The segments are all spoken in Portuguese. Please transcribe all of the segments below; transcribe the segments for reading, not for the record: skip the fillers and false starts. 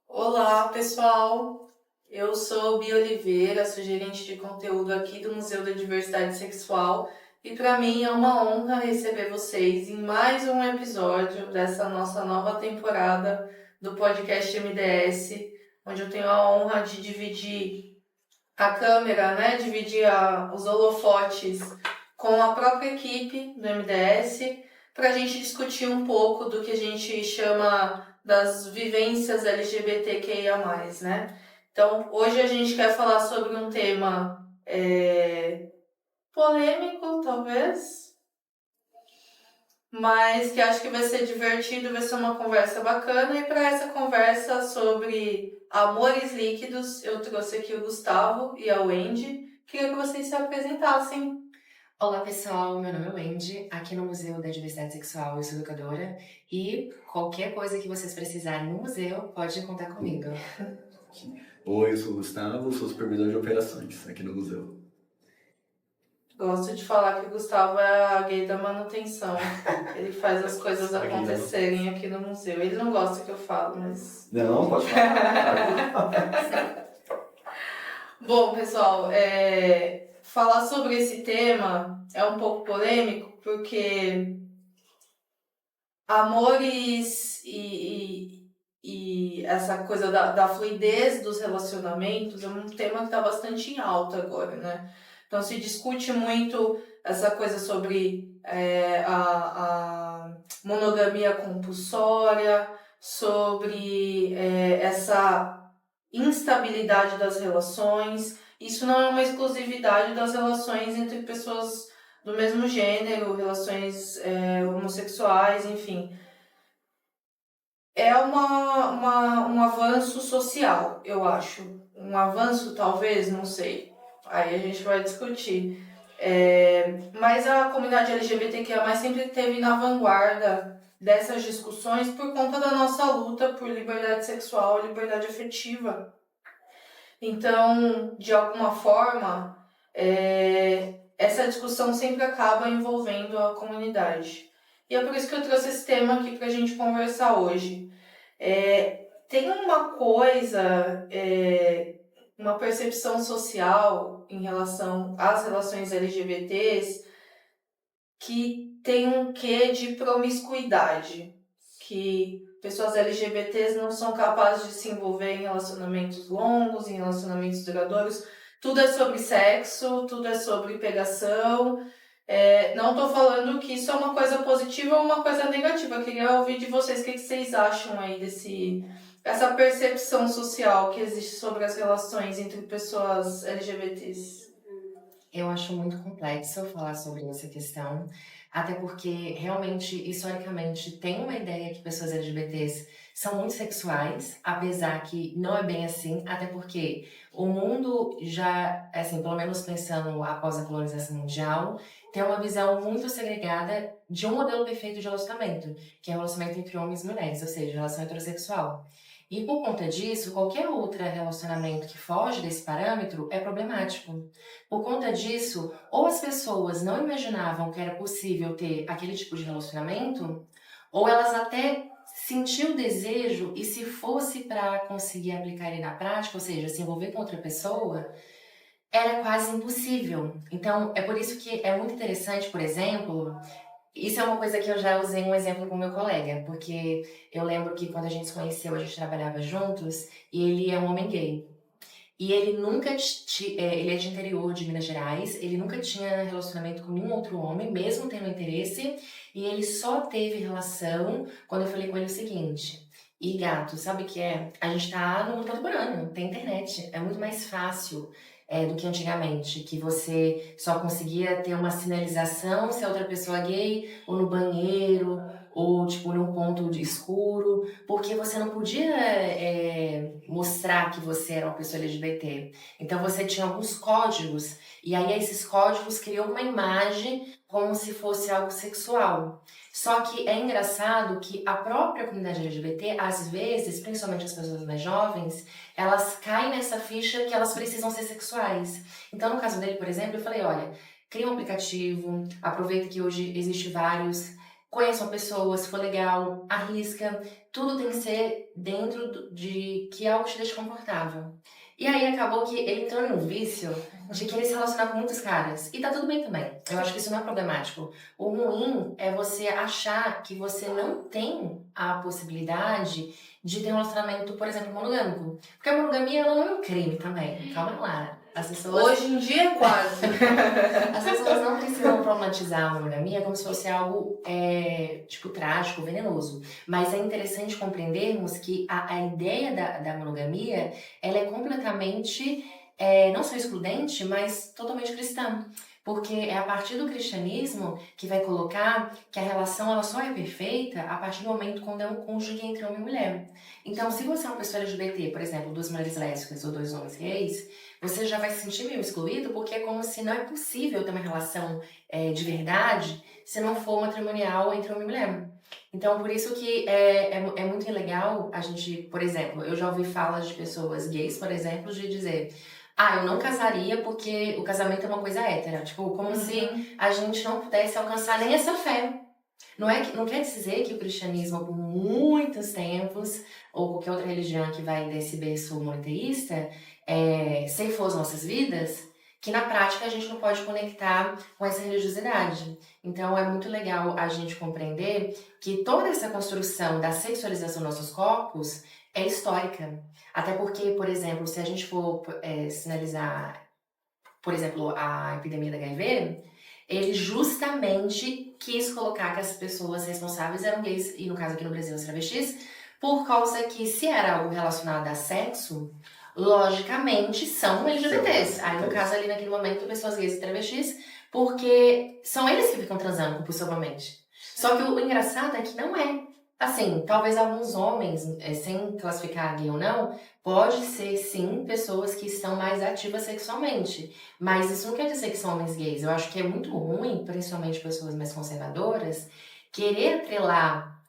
Olá, pessoal! Eu sou Bia Oliveira, sou gerente de conteúdo aqui do Museu da Diversidade Sexual e para mim é uma honra receber vocês em mais um episódio dessa nossa nova temporada do podcast MDS, onde eu tenho a honra de dividir a câmera, dividir os holofotes com a própria equipe do MDS para a gente discutir um pouco do que a gente chama das vivências LGBTQIA+, né? Então, hoje a gente quer falar sobre um tema polêmico, talvez, mas que acho que vai ser divertido, vai ser uma conversa bacana. E para essa conversa sobre amores líquidos, eu trouxe aqui o Gustavo e a Wendy. Queria que vocês se apresentassem. Olá pessoal, meu nome é Wendy, aqui no Museu da Diversidade Sexual eu sou educadora e qualquer coisa que vocês precisarem no museu, pode contar comigo. Oi, eu sou o Gustavo, sou supervisor de operações aqui no museu. Gosto de falar que o Gustavo é a gay da manutenção. Ele faz as coisas acontecerem aqui no museu. Ele não gosta que eu falo, mas... Não, pode falar. Bom, pessoal, falar sobre esse tema é um pouco polêmico, porque amores e essa coisa da fluidez dos relacionamentos é um tema que está bastante em alta agora, né? Então se discute muito essa coisa sobre a monogamia compulsória, sobre essa instabilidade das relações. Isso não é uma exclusividade das relações entre pessoas do mesmo gênero, relações homossexuais, enfim. É um avanço social, eu acho. Um avanço, talvez, não sei. Aí a gente vai discutir. Mas a comunidade LGBTQIA+, sempre esteve na vanguarda dessas discussões por conta da nossa luta por liberdade sexual e liberdade afetiva. Então, de alguma forma, essa discussão sempre acaba envolvendo a comunidade. E é por isso que eu trouxe esse tema aqui para a gente conversar hoje. Tem uma coisa, uma percepção social em relação às relações LGBTs que tem um quê de promiscuidade, que pessoas LGBTs não são capazes de se envolver em relacionamentos longos, em relacionamentos duradouros. Tudo é sobre sexo, tudo é sobre pegação. Não estou falando que isso é uma coisa positiva ou uma coisa negativa. Eu queria ouvir de vocês o que vocês acham aí essa percepção social que existe sobre as relações entre pessoas LGBTs. Eu acho muito complexo falar sobre essa questão, até porque realmente, historicamente, tem uma ideia que pessoas LGBTs são muito sexuais, apesar que não é bem assim, até porque o mundo já, assim, pelo menos pensando após a colonização mundial, tem uma visão muito segregada de um modelo perfeito de relacionamento, que é o relacionamento entre homens e mulheres, ou seja, relação heterossexual. E por conta disso, qualquer outro relacionamento que foge desse parâmetro é problemático. Por conta disso, ou as pessoas não imaginavam que era possível ter aquele tipo de relacionamento, ou elas até sentiam o desejo e se fosse para conseguir aplicar ele na prática, ou seja, se envolver com outra pessoa, era quase impossível. Então, é por isso que é muito interessante, por exemplo, isso é uma coisa que eu já usei um exemplo com meu colega, porque eu lembro que quando a gente se conheceu, a gente trabalhava juntos, e ele é um homem gay. E ele nunca, ele é de interior de Minas Gerais, ele nunca tinha relacionamento com nenhum outro homem, mesmo tendo interesse, e ele só teve relação quando eu falei com ele o seguinte: e gato, sabe o que é? A gente tá no mundo contemporâneo, tem internet, é muito mais fácil do que antigamente, que você só conseguia ter uma sinalização se a outra pessoa é gay, ou no banheiro, ou tipo num ponto de escuro, porque você não podia mostrar que você era uma pessoa LGBT. Então você tinha alguns códigos, e aí esses códigos criam uma imagem como se fosse algo sexual. Só que é engraçado que a própria comunidade LGBT, às vezes, principalmente as pessoas mais jovens, elas caem nessa ficha que elas precisam ser sexuais. Então, no caso dele, por exemplo, eu falei, olha, cria um aplicativo, aproveita que hoje existe vários conheça uma pessoa, se for legal, arrisca. Tudo tem que ser dentro de que algo te deixe confortável. E aí acabou que ele entrou num vício de querer se relacionar com muitos caras. E tá tudo bem também. Eu acho que isso não é problemático. O ruim é você achar que você não tem a possibilidade de ter um relacionamento, por exemplo, monogâmico. Porque a monogamia, ela não é um crime também. Calma lá. As pessoas... Hoje em dia é quase. As pessoas não precisam problematizar a monogamia como se fosse algo, tipo, trágico, venenoso. Mas é interessante compreendermos que a ideia da monogamia, ela é completamente, não só excludente, mas totalmente cristã. Porque é a partir do cristianismo que vai colocar que a relação ela só é perfeita a partir do momento quando é um cônjuge entre homem e mulher. Então, se você é uma pessoa LGBT, por exemplo, 2 mulheres lésbicas ou 2 homens gays, você já vai se sentir meio excluído, porque é como se não é possível ter uma relação de verdade se não for matrimonial entre homem e mulher. Então, por isso que é muito legal a gente, por exemplo, eu já ouvi falas de pessoas gays, por exemplo, de dizer: eu não casaria porque o casamento é uma coisa hétera. Tipo, como se a gente não pudesse alcançar nem essa fé. Não quer dizer que o cristianismo, por muitos tempos, ou qualquer outra religião que vai desse berço monoteísta, ceifou as nossas vidas, que na prática a gente não pode conectar com essa religiosidade. Então é muito legal a gente compreender que toda essa construção da sexualização dos nossos corpos é histórica. Até porque, por exemplo, se a gente for sinalizar, por exemplo, a epidemia da HIV, ele justamente quis colocar que as pessoas responsáveis eram gays, e no caso aqui no Brasil as travestis, por causa que se era algo relacionado a sexo, logicamente são LGBTs. Aí no caso ali naquele momento pessoas gays e travestis, porque são eles que ficam transando compulsivamente. Só que o engraçado é que não é. Assim, talvez alguns homens, sem classificar gay ou não, pode ser sim pessoas que estão mais ativas sexualmente. Mas isso não quer dizer que são homens gays. Eu acho que é muito ruim, principalmente pessoas mais conservadoras, querer atrelar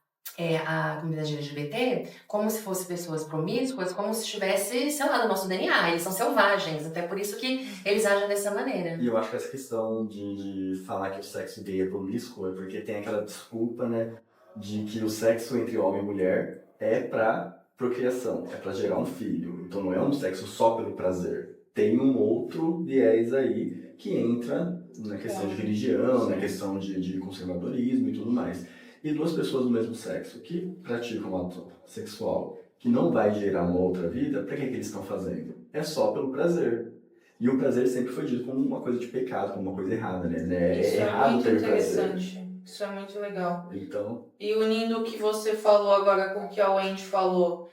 a comunidade LGBT como se fossem pessoas promíscuas, como se estivesse, sei lá, no nosso DNA. Eles são selvagens, até por isso que eles agem dessa maneira. E eu acho que essa questão de falar que o sexo gay é promíscuo é porque tem aquela desculpa, né, de que o sexo entre homem e mulher é pra procriação, é pra gerar um filho. Então não é um sexo só pelo prazer. Tem um outro viés aí que entra na questão de religião, na questão de conservadorismo e tudo mais. E 2 pessoas do mesmo sexo que praticam um ato sexual que não vai gerar uma outra vida, pra que eles estão fazendo? É só pelo prazer. E o prazer sempre foi dito como uma coisa de pecado, como uma coisa errada, né? Isso É errado muito ter interessante. prazer. Isso é muito legal. Então, E unindo o que você falou agora com o que a Wendy falou,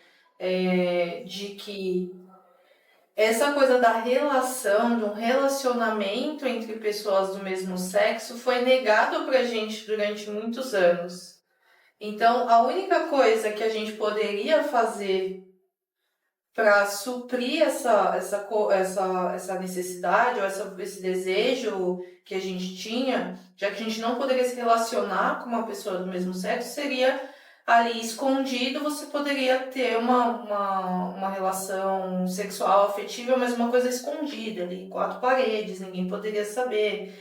de que essa coisa da relação, de um relacionamento entre pessoas do mesmo sexo foi negado pra gente durante muitos anos. Então, a única coisa que a gente poderia fazer para suprir essa necessidade ou esse desejo que a gente tinha, já que a gente não poderia se relacionar com uma pessoa do mesmo sexo, seria ali escondido, você poderia ter uma relação sexual, afetiva, mas uma coisa escondida ali, em 4 paredes, ninguém poderia saber.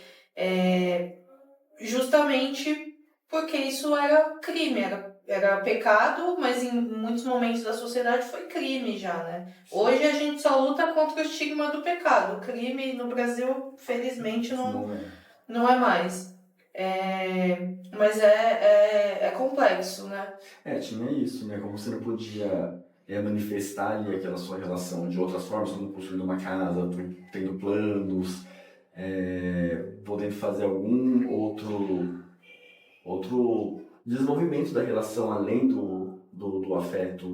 Justamente porque isso era crime, era pecado, mas em muitos momentos da sociedade foi crime já, né? Hoje a gente só luta contra o estigma do pecado. O crime no Brasil, felizmente, não é mais. Mas é complexo, né? tinha isso, né? Como você não podia manifestar ali aquela sua relação de outras formas, como construindo uma casa, tendo planos, podendo fazer algum outro desenvolvimento da relação além do afeto,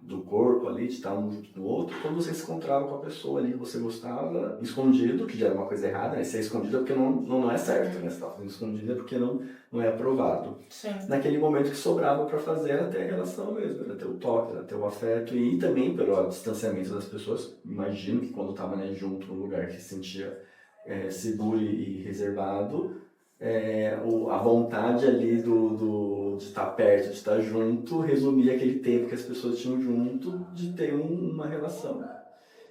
do corpo ali, de estar um junto no outro, quando você se encontrava com a pessoa ali que você gostava, escondido, que já era uma coisa errada, né? Ser escondido é porque não é certo, né? Você está fazendo escondido é porque não é aprovado. Sim. Naquele momento que sobrava para fazer era ter a relação mesmo, era ter o toque, era ter o afeto, e também pelo distanciamento das pessoas. Imagino que quando estava, né, junto num lugar que se sentia seguro e reservado, a vontade ali de estar perto, de estar junto, resumia aquele tempo que as pessoas tinham junto de ter uma relação.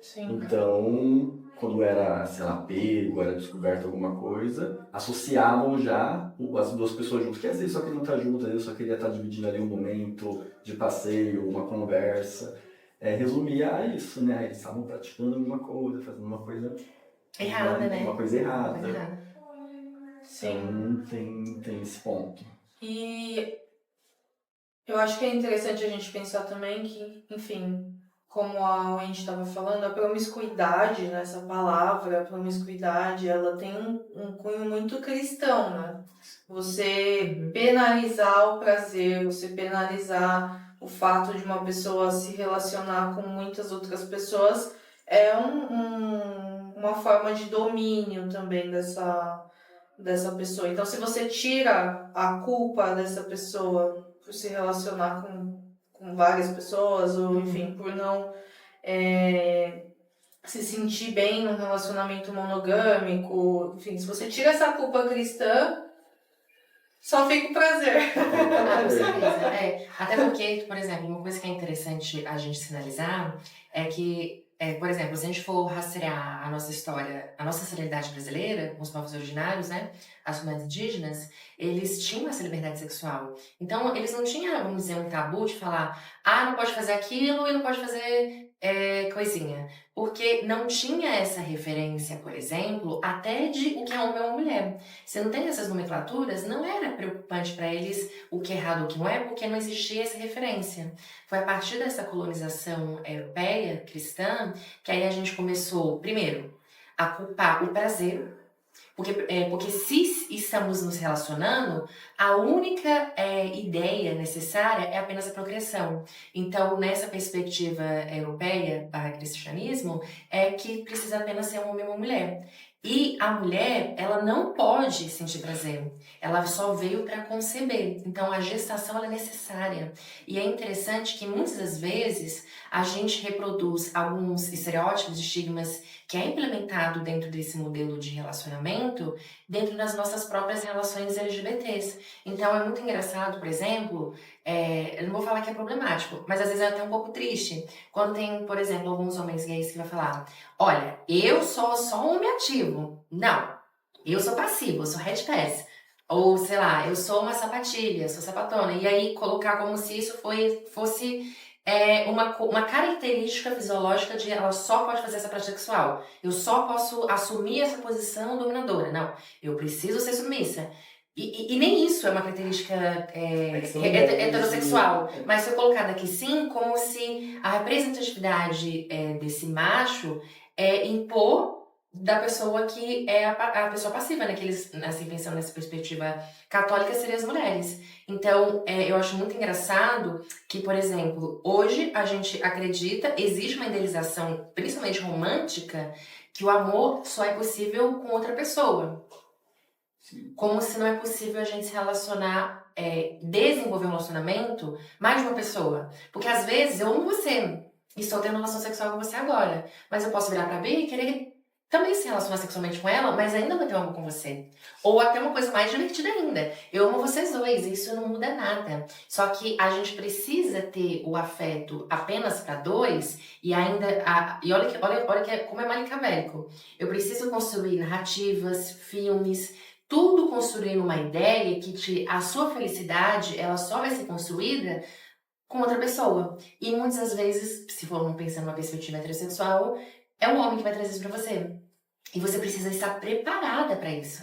Sim. Então, quando era, sei lá, pego, era descoberto alguma coisa, associavam já as duas pessoas juntas. Que às vezes só queria não estar junto, às vezes só queria estar dividindo ali um momento de passeio, uma conversa. Resumia a isso, né? Eles estavam praticando alguma coisa, fazendo uma coisa Errada, né? uma coisa errada. Coisa errada. Sim. Então tem esse ponto. E eu acho que é interessante a gente pensar também que, enfim, como a Wendy estava falando, a promiscuidade, né, essa palavra, a promiscuidade, ela tem um cunho muito cristão, né? Você penalizar o prazer, você penalizar o fato de uma pessoa se relacionar com muitas outras pessoas é uma forma de domínio também dessa pessoa. Então, se você tira a culpa dessa pessoa por se relacionar com várias pessoas, ou enfim, por não se sentir bem num relacionamento monogâmico, enfim, se você tira essa culpa cristã, só fica o prazer. Ah, com certeza. Até porque, por exemplo, uma coisa que é interessante a gente sinalizar é que, por exemplo, se a gente for rastrear a nossa história, a nossa sociedade brasileira, com os povos originários, né, as comunidades indígenas, eles tinham essa liberdade sexual. Então, eles não tinham, vamos dizer, um tabu de falar, não pode fazer aquilo e não pode fazer coisinha. Porque não tinha essa referência, por exemplo, até de o que é homem ou mulher. Se não tem essas nomenclaturas, não era preocupante para eles o que é errado ou o que não é, porque não existia essa referência. Foi a partir dessa colonização europeia, cristã, que aí a gente começou, primeiro, a culpar o prazer, porque se estamos nos relacionando, a única ideia necessária é apenas a procriação. Então, nessa perspectiva europeia, para cristianismo, é que precisa apenas ser um homem ou uma mulher. E a mulher, ela não pode sentir prazer. Ela só veio para conceber. Então, a gestação ela é necessária. E é interessante que muitas das vezes a gente reproduz alguns estereótipos, estigmas que é implementado dentro desse modelo de relacionamento, dentro das nossas próprias relações LGBTs. Então, é muito engraçado, por exemplo, eu não vou falar que é problemático, mas às vezes é até um pouco triste, quando tem, por exemplo, alguns homens gays que vão falar, olha, eu sou só um homem ativo. Não, eu sou passivo, eu sou red pass. Ou, sei lá, eu sou uma sapatilha, sou sapatona. E aí, colocar como se isso fosse uma característica fisiológica de ela só pode fazer essa prática sexual. Eu só posso assumir essa posição dominadora. Não, eu preciso ser submissa. E nem isso é uma característica heterossexual, mas foi colocado aqui sim como se a representatividade desse macho impor da pessoa que é a pessoa passiva, né? Que eles, assim, pensando nessa perspectiva católica, seriam as mulheres. Então, eu acho muito engraçado que, por exemplo, hoje a gente acredita, existe uma idealização, principalmente romântica, que o amor só é possível com outra pessoa. Sim. Como se não é possível a gente se relacionar, desenvolver um relacionamento mais de uma pessoa. Porque às vezes eu amo você, e estou tendo relação sexual com você agora, mas eu posso virar pra B e querer também se relacionar sexualmente com ela, mas ainda vai ter um amor com você. Ou até uma coisa mais divertida ainda. Eu amo vocês dois, e isso não muda nada. Só que a gente precisa ter o afeto apenas para dois, e ainda... E olha como é maquiavélico. Eu preciso construir narrativas, filmes, tudo construindo uma ideia que a sua felicidade, ela só vai ser construída com outra pessoa. E muitas das vezes, se formos pensando numa perspectiva heterossexual, é um homem que vai trazer isso pra você. E você precisa estar preparada para isso.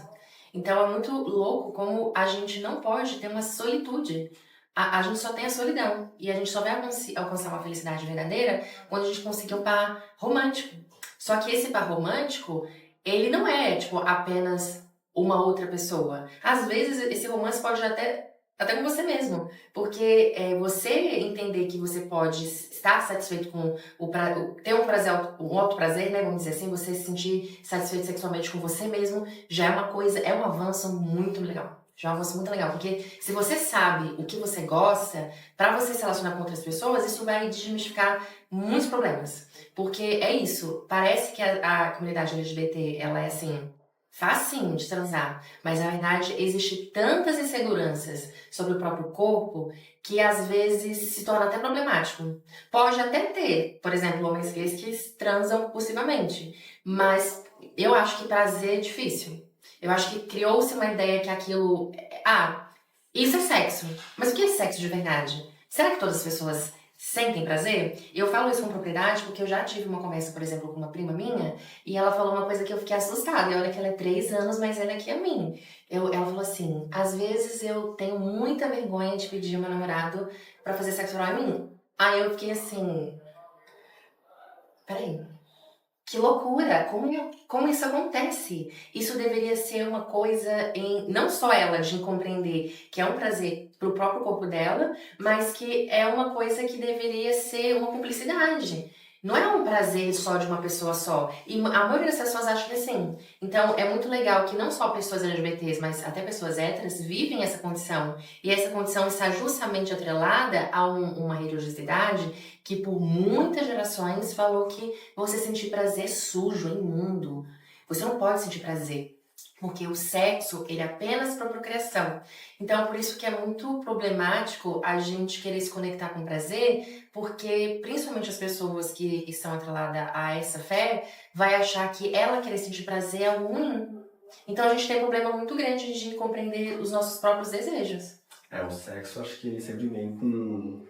Então é muito louco como a gente não pode ter uma solitude. A gente só tem a solidão. E a gente só vai alcançar uma felicidade verdadeira quando a gente conseguir um par romântico. Só que esse par romântico, ele não é, tipo, apenas uma outra pessoa. Às vezes esse romance pode até com você mesmo. Porque você entender que você pode estar satisfeito com ter um prazer, um alto prazer, né, vamos dizer assim, você se sentir satisfeito sexualmente com você mesmo, já é uma coisa, é um avanço muito legal. Já é um avanço muito legal, porque se você sabe o que você gosta, pra você se relacionar com outras pessoas, isso vai desmistificar muitos problemas. Porque é isso, parece que a comunidade LGBT, ela é assim, facinho de transar, mas na verdade existe tantas inseguranças sobre o próprio corpo que às vezes se torna até problemático. Pode até ter, por exemplo, homens gays que transam possivelmente, mas eu acho que prazer é difícil. Eu acho que criou-se uma ideia que aquilo. Isso é sexo. Mas o que é sexo de verdade? Será que todas as pessoas sentem prazer? Eu falo isso com propriedade porque eu já tive uma conversa, por exemplo, com uma prima minha e ela falou uma coisa que eu fiquei assustada. E olha que ela é 3 anos mais velha que a mim. Ela falou assim: às vezes eu tenho muita vergonha de pedir meu namorado pra fazer sexo oral em mim. Aí eu fiquei assim: peraí. Que loucura! Como isso acontece? Isso deveria ser uma coisa em não só ela de compreender que é um prazer pro próprio corpo dela, mas que é uma coisa que deveria ser uma cumplicidade. Não é um prazer só de uma pessoa só. E a maioria das pessoas acha que é assim. Então é muito legal que não só pessoas LGBTs, mas até pessoas héteras vivem essa condição. E essa condição está justamente atrelada a uma religiosidade que por muitas gerações falou que você sentir prazer é sujo, é imundo. Você não pode sentir prazer, porque o sexo, ele é apenas para procriação. Então, por isso que é muito problemático a gente querer se conectar com prazer, porque principalmente as pessoas que estão atreladas a essa fé, vai achar que ela querer sentir prazer é algo ruim. Então, a gente tem um problema muito grande de compreender os nossos próprios desejos. O sexo, acho que ele sempre vem com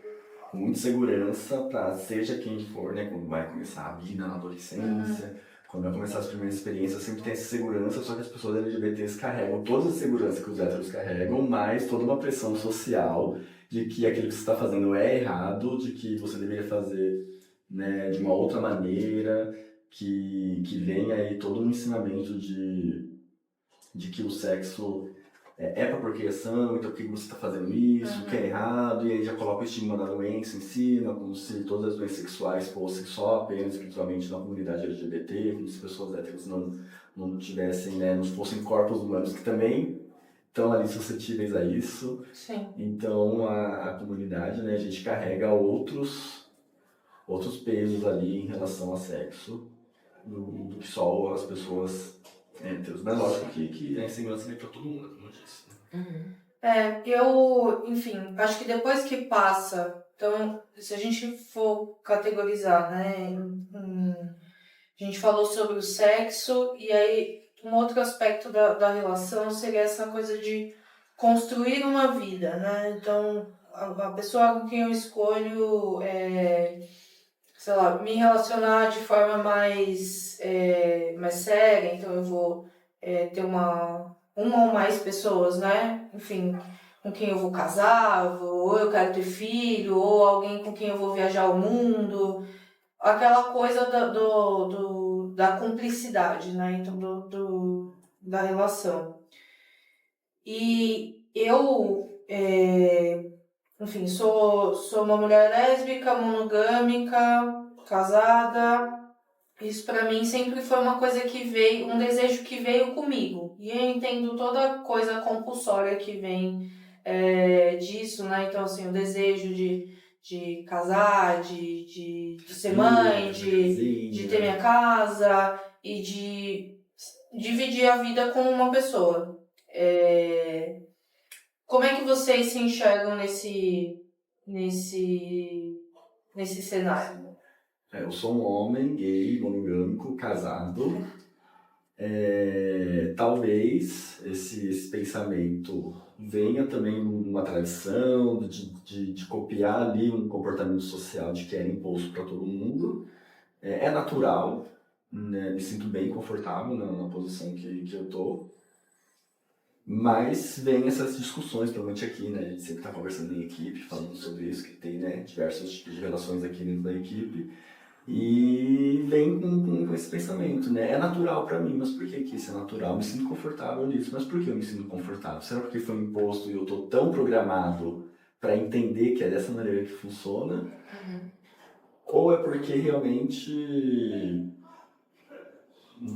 muita segurança para seja quem for, né, quando vai começar a vida na adolescência, quando vai começar as primeiras experiências, sempre tem essa segurança, só que as pessoas LGBTs carregam toda a segurança que os héteros carregam, mais toda uma pressão social de que aquilo que você está fazendo é errado, de que você deveria fazer, né, de uma outra maneira, que vem aí todo um ensinamento de que o sexo é para procriação, então por que você está fazendo isso, que é errado, e aí já coloca o estigma da doença em cima, como se todas as doenças sexuais fossem só apenas, principalmente na comunidade LGBT, como se pessoas héteros não tivessem, né, não fossem corpos humanos que também estão ali suscetíveis a isso. Sim. Então a comunidade, né, a gente carrega outros pesos ali em relação a sexo, do que só as pessoas héteros. Mas lógico que a insegurança vem para todo mundo, como eu disse. Eu, enfim, acho que depois que passa, então, se a gente for categorizar, né, a gente falou sobre o sexo, e aí um outro aspecto da relação seria essa coisa de construir uma vida, né, então, a pessoa com quem eu escolho, sei lá, me relacionar de forma mais séria, então eu vou ter uma ou mais pessoas, né? Enfim, com quem eu vou casar, ou eu quero ter filho, ou alguém com quem eu vou viajar ao mundo. Aquela coisa da cumplicidade, né? Então, da relação. E eu, enfim, sou uma mulher lésbica, monogâmica, casada. Isso pra mim sempre foi uma coisa que veio, um desejo que veio comigo. E eu entendo toda coisa compulsória que vem disso, né? Então, assim, o desejo de casar, de ser mãe, de ter minha casa e de dividir a vida com uma pessoa. Como é que vocês se enxergam nesse cenário? Eu sou um homem gay, monogâmico, casado. Talvez esse pensamento venha também numa tradição de copiar ali um comportamento social de que era imposto para todo mundo. É natural, né? Me sinto bem confortável na posição que eu tô. Mas vem essas discussões, provavelmente aqui, né? A gente sempre está conversando em equipe, falando sobre isso, que tem, né, diversos tipos de relações aqui dentro da equipe. E vem com esse pensamento, né? É natural pra mim, mas por que isso é natural? Eu me sinto confortável nisso, mas por que eu me sinto confortável? Será porque foi imposto e eu tô tão programado pra entender que é dessa maneira que funciona? Ou é porque realmente...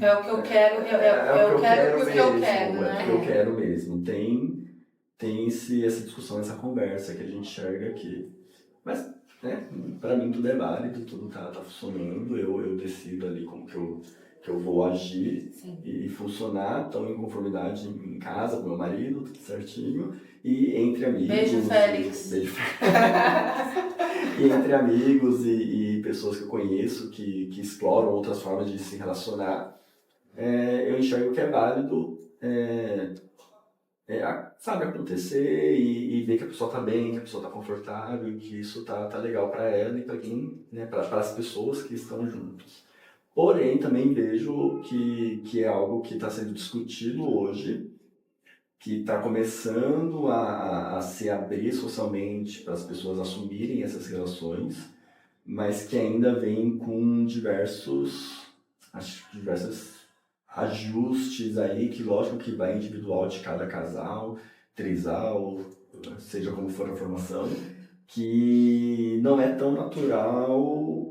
É o que eu quero, eu quero porque eu quero, né? É porque eu quero mesmo. Tem essa discussão, essa conversa que a gente enxerga aqui. Mas, né, pra mim tudo é válido, tudo tá funcionando, eu decido ali como que que eu vou agir Sim. e funcionar, então em conformidade em casa, com meu marido, tudo certinho, e entre amigos... Beijo, Félix. Beijo, Félix. E entre amigos e pessoas que eu conheço, que exploram outras formas de se relacionar, eu enxergo que é válido, sabe, acontecer e ver que a pessoa tá bem, que a pessoa tá confortável, que isso tá legal para ela e para quem, né, para as pessoas que estão juntos. Porém, também vejo que é algo que está sendo discutido hoje, que está começando a se abrir socialmente para as pessoas assumirem essas relações, mas que ainda vem com diversos ajustes aí, que lógico que vai individual de cada casal, trisal, seja como for a formação, que não é tão natural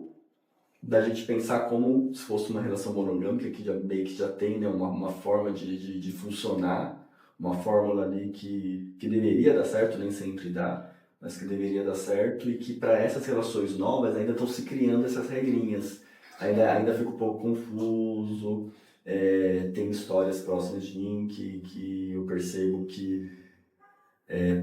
da gente pensar como se fosse uma relação monogâmica, que meio que já tem, né, uma forma de funcionar, uma fórmula ali que deveria dar certo, nem sempre dá, mas que deveria dar certo, e que para essas relações novas ainda estão se criando essas regrinhas. Ainda fica um pouco confuso, tem histórias próximas de mim que eu percebo que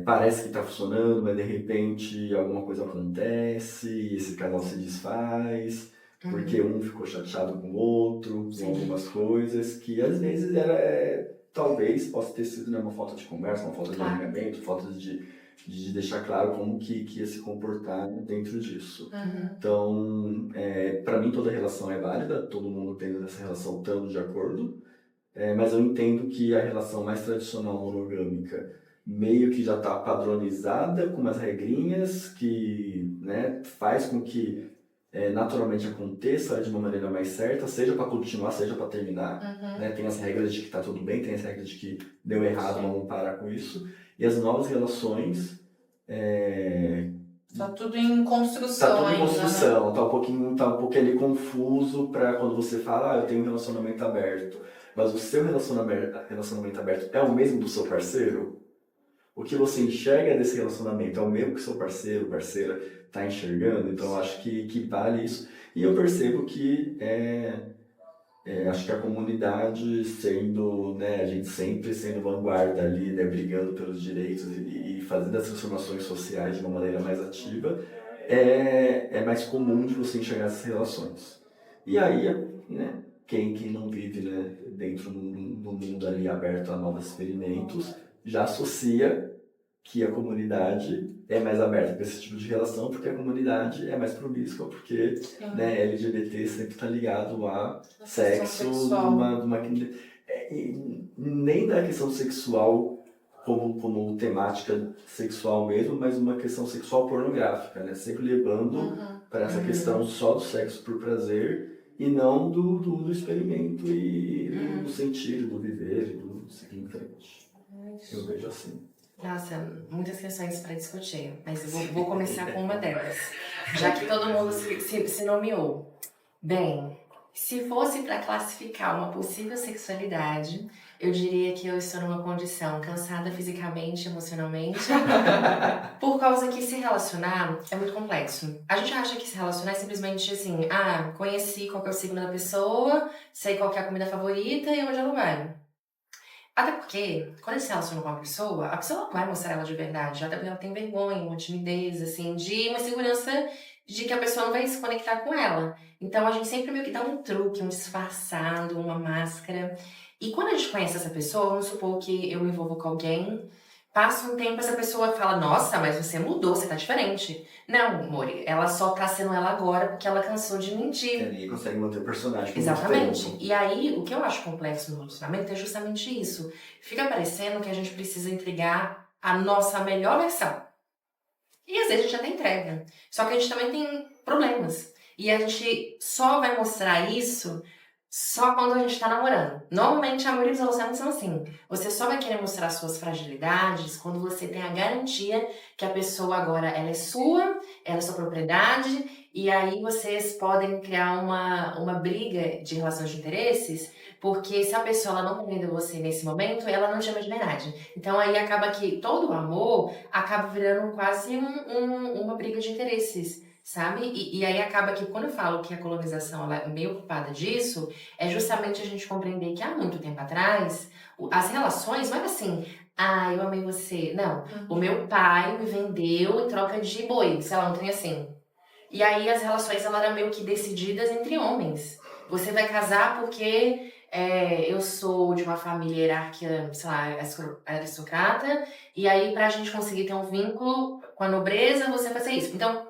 parece que está funcionando, mas de repente alguma coisa acontece e esse casal se desfaz, porque um ficou chateado com o outro, com algumas coisas que às vezes talvez possa ter sido, né, uma falta de conversa, uma falta de alinhamento, falta de deixar claro como que ia se comportar dentro disso. Então, para mim toda relação é válida, todo mundo tendo essa relação estando de acordo, mas eu entendo que a relação mais tradicional monogâmica meio que já está padronizada com umas regrinhas que, né, faz com que naturalmente aconteça de uma maneira mais certa, seja para continuar, seja para terminar. Né? Tem as regras de que está tudo bem, tem as regras de que deu errado, vamos parar com isso. E as novas relações... Tá tudo em construção. Tá tudo em ainda, construção, né? tá um pouquinho ali confuso para quando você fala, eu tenho um relacionamento aberto. Mas o seu relacionamento aberto é o mesmo do seu parceiro? O que você enxerga desse relacionamento é o mesmo que seu parceiro, parceira está enxergando? Então eu acho que vale isso. E eu percebo que acho que a comunidade sendo, né, a gente sempre sendo vanguarda ali, né, brigando pelos direitos e fazendo as transformações sociais de uma maneira mais ativa, é mais comum de você enxergar essas relações. E aí, né, quem não vive, né, dentro do mundo ali aberto a novos experimentos, já associa que a comunidade é mais aberta para esse tipo de relação, porque a comunidade é mais promíscua, porque, né, LGBT sempre está ligado a sexo, nem da questão sexual como temática sexual mesmo, mas uma questão sexual pornográfica, né? Sempre levando para essa questão só do sexo por prazer e não do experimento e do sentido, do viver e do seguir em frente. Eu vejo assim. Nossa, muitas questões para discutir, mas eu vou começar com uma delas, já que todo mundo se nomeou. Bem, se fosse para classificar uma possível sexualidade, eu diria que eu estou numa condição cansada fisicamente, emocionalmente, por causa que se relacionar é muito complexo. A gente acha que se relacionar é simplesmente assim, conheci qual que é o signo da pessoa, sei qual que é a comida favorita e onde ela vai. Até porque, quando a gente se relaciona com uma pessoa, a pessoa não vai mostrar ela de verdade. Até porque ela tem vergonha, uma timidez, assim, de uma segurança de que a pessoa não vai se conectar com ela. Então, a gente sempre meio que dá um truque, um disfarçado, uma máscara. E quando a gente conhece essa pessoa, vamos supor que eu me envolvo com alguém, passa um tempo, essa pessoa fala, nossa, mas você mudou, você tá diferente. Não, Mori, ela só tá sendo ela agora porque ela cansou de mentir. Ninguém consegue manter o personagem por Exatamente. muito tempo. E aí, o que eu acho complexo no relacionamento é justamente isso. Fica parecendo que a gente precisa entregar a nossa melhor versão. E às vezes a gente até entrega. Só que a gente também tem problemas. E a gente só vai mostrar isso só quando a gente tá namorando. Normalmente, a maioria dos relacionamentos são assim. Você só vai querer mostrar suas fragilidades quando você tem a garantia que a pessoa agora ela é sua propriedade, e aí vocês podem criar uma briga de relações de interesses, porque se a pessoa ela não convida você nesse momento, ela não te ama de verdade. Então aí acaba que todo o amor acaba virando quase uma briga de interesses. sabe? E aí acaba que quando eu falo que a colonização ela é meio culpada disso, é justamente a gente compreender que há muito tempo atrás, as relações não era assim, ah, eu amei você. Não, o meu pai me vendeu em troca de boi, sei lá, não tem assim. E aí as relações elas eram meio que decididas entre homens. Você vai casar porque eu sou de uma família hierárquica, sei lá, aristocrata, e aí pra gente conseguir ter um vínculo com a nobreza, você vai fazer isso. Então,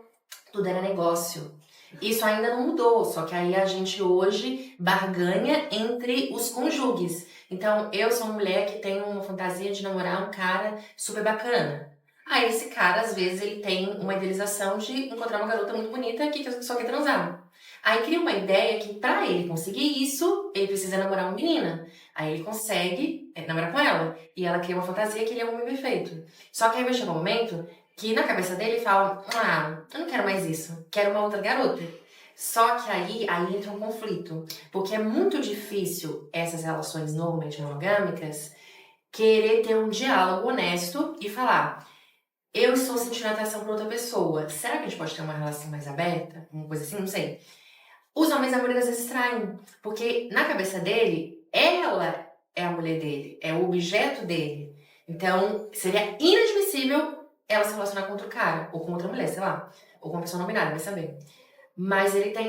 tudo era negócio. Isso ainda não mudou, só que aí a gente hoje barganha entre os cônjuges. Então, eu sou uma mulher que tem uma fantasia de namorar um cara super bacana. Aí esse cara, às vezes, ele tem uma idealização de encontrar uma garota muito bonita que só quer transar. Aí cria uma ideia que pra ele conseguir isso, ele precisa namorar uma menina. Aí ele consegue namorar com ela. E ela cria uma fantasia que ele é um homem perfeito. Só que aí vai chegar um momento que na cabeça dele ele fala, ah, eu não quero mais isso, quero uma outra garota. Só que aí entra um conflito, porque é muito difícil essas relações normalmente monogâmicas querer ter um diálogo honesto e falar, eu estou sentindo atração por outra pessoa, será que a gente pode ter uma relação mais aberta? Uma coisa assim, não sei. Os homens, a maioria das vezes, traem, porque na cabeça dele, ela é a mulher dele, é o objeto dele. Então, seria inadmissível ela se relacionar com outro cara, ou com outra mulher, sei lá, ou com uma pessoa não binária, vai saber. Mas ele tem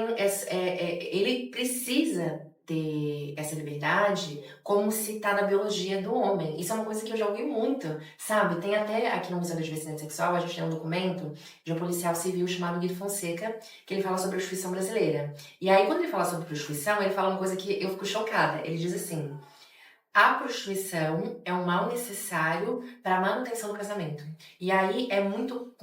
ele precisa ter essa liberdade como se tá na biologia do homem. Isso é uma coisa que eu já ouvi muito, sabe? Tem até aqui no Museu da Diversidade Sexual, a gente tem um documento de um policial civil chamado Guido Fonseca, que ele fala sobre a prostituição brasileira. E aí, quando ele fala sobre prostituição, ele fala uma coisa que eu fico chocada. Ele diz assim, a prostituição é um mal necessário para a manutenção do casamento. E aí é muito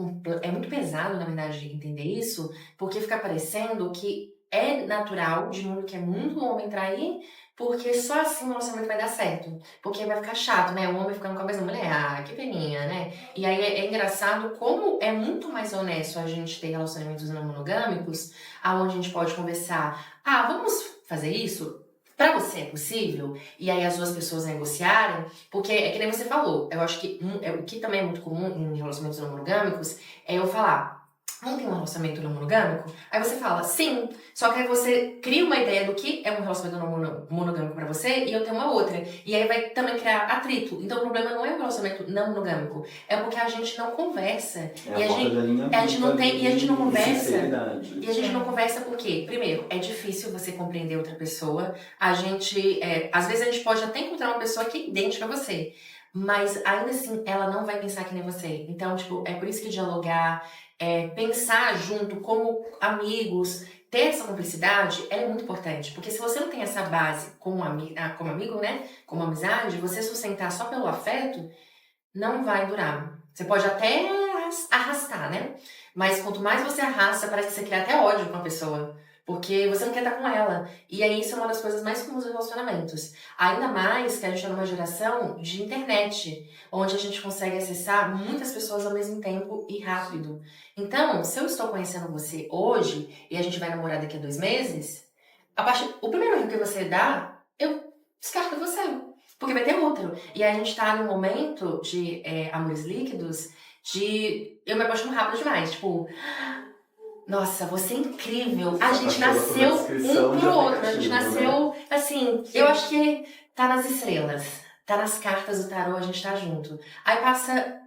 pesado, na verdade, entender isso, porque fica parecendo que é natural de mundo que é muito homem trair, porque só assim o relacionamento vai dar certo. Porque vai ficar chato, né? O homem ficando com a mesma mulher, ah, que peninha, né? E aí é engraçado como é muito mais honesto a gente ter relacionamentos não monogâmicos, aonde a gente pode conversar, ah, vamos fazer isso? Pra você é possível? E aí as duas pessoas negociarem, porque é que nem você falou, eu acho que o que também é muito comum em relacionamentos não monogâmicos é eu falar, vamos ter um relacionamento não monogâmico? Aí você fala, sim, só que aí você cria uma ideia do que é um relacionamento não monogâmico pra você e eu tenho uma outra. E aí vai também criar atrito. Então o problema não é o relacionamento não monogâmico, é porque a gente não conversa. É A gente não tem, e a gente não conversa. sinceridade. E a gente não conversa porque, primeiro, é difícil você compreender outra pessoa. A gente, às vezes a gente pode até encontrar uma pessoa que é idêntica a você, mas ainda assim ela não vai pensar que nem você. Então, tipo, é por isso que dialogar, pensar junto como amigos, ter essa cumplicidade é muito importante. Porque se você não tem essa base como amigo, né? Como amizade, você sustentar só pelo afeto, não vai durar. Você pode até arrastar, né? Mas quanto mais você arrasta, parece que você cria até ódio com a pessoa. Porque você não quer estar com ela. E aí isso é uma das coisas mais comuns dos relacionamentos. Ainda mais que a gente é numa geração de internet, onde a gente consegue acessar muitas pessoas ao mesmo tempo e rápido. Então, se eu estou conhecendo você hoje e a gente vai namorar daqui a 2 meses, o primeiro erro que você dá, eu descarto você. Porque vai ter outro. E a gente tá num momento de amores líquidos, de eu me apaixono rápido demais. Tipo, nossa, você é incrível. A gente nasceu um pro outro. A gente nasceu, assim, eu acho que tá nas estrelas. Tá nas cartas do tarô, a gente tá junto. Aí passa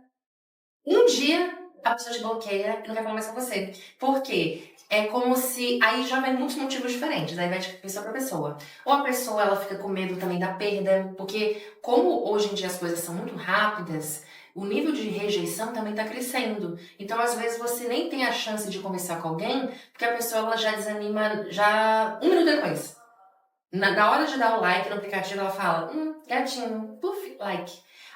um dia, a pessoa te bloqueia e não quer falar mais com você. Por quê? É como se... Aí já vai muitos motivos diferentes, aí vai de pessoa pra pessoa. Ou a pessoa, ela fica com medo também da perda, porque como hoje em dia as coisas são muito rápidas, o nível de rejeição também tá crescendo. Então, às vezes, você nem tem a chance de conversar com alguém, porque a pessoa ela já desanima já 1 minuto depois. Na hora de dar o like no aplicativo, ela fala, gatinho, puf, like.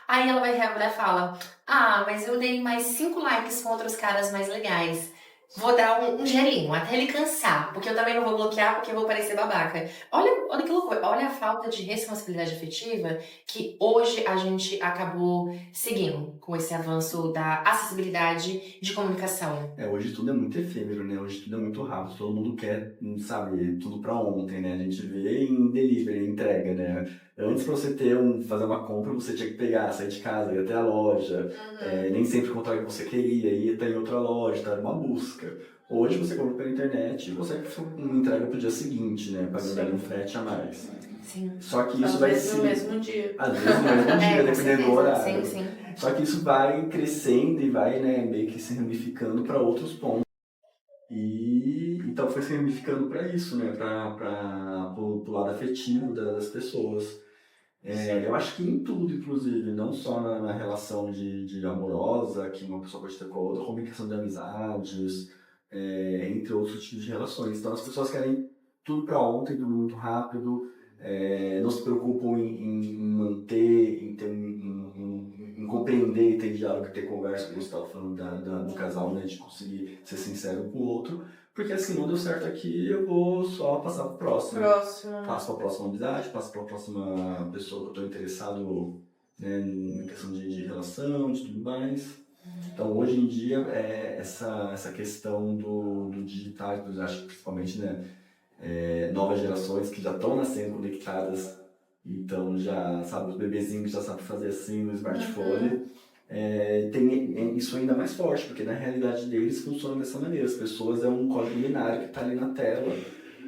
Aí ela vai reabrir e fala, ah, mas eu dei mais 5 likes com outros caras mais legais. Vou dar um gelinho, até ele cansar, porque eu também não vou bloquear porque eu vou parecer babaca. Olha que loucura, olha a falta de responsabilidade afetiva que hoje a gente acabou seguindo com esse avanço da acessibilidade de comunicação. Hoje tudo é muito efêmero, né? Hoje tudo é muito rápido, todo mundo quer, sabe, tudo pra ontem, né? A gente vê em delivery, em entrega, né? Antes pra você fazer uma compra, você tinha que pegar, sair de casa, ir até a loja, nem sempre encontrar o que você queria, ir até em outra loja, tá? Uma busca. Hoje você compra pela internet e você entrega pro dia seguinte, né? Pagando ali um frete a mais. Sim. Só que isso Às vai vezes se... no mesmo dia. Às vezes no mesmo dia, com dependendo do certeza. horário. Sim, sim. Só que isso vai crescendo e vai, né, meio que se ramificando para outros pontos. E então foi se ramificando para isso, né? Para o lado afetivo das pessoas. Eu acho que em tudo, inclusive, não só na relação de amorosa, que uma pessoa pode ter com a outra, como em questão de amizades, entre outros tipos de relações. Então as pessoas querem tudo para ontem, tudo muito rápido, não se preocupam em manter, em compreender, em ter diálogo, ter conversa, como você estava falando do casal, né, de conseguir ser sincero com o outro, porque assim, não deu certo aqui, eu vou só passar pro próximo. Passo para a próxima amizade, passo para a próxima pessoa que eu estou interessado, né, em questão de relação, de tudo mais. Então, hoje em dia, essa questão do digital, eu acho que principalmente, né, novas gerações que já estão nascendo conectadas, então já, sabe, os bebezinhos já sabem fazer assim no smartphone. Tem isso ainda mais forte, porque na realidade deles funciona dessa maneira. As pessoas é um código binário que está ali na tela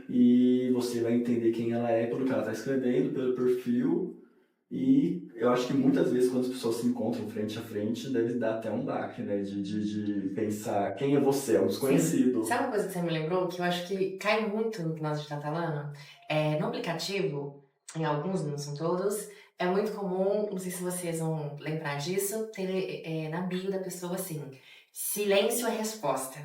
e você vai entender quem ela é pelo que ela está escrevendo, pelo perfil. E eu acho que muitas vezes quando as pessoas se encontram frente a frente, deve dar até um baque, né? De pensar quem é você, é um desconhecido. Sim. Sabe uma coisa que você me lembrou? Que eu acho que cai muito no que nós está falando? No aplicativo, em alguns, não são todos, é muito comum, não sei se vocês vão lembrar disso, ter na bio da pessoa assim, silêncio é resposta.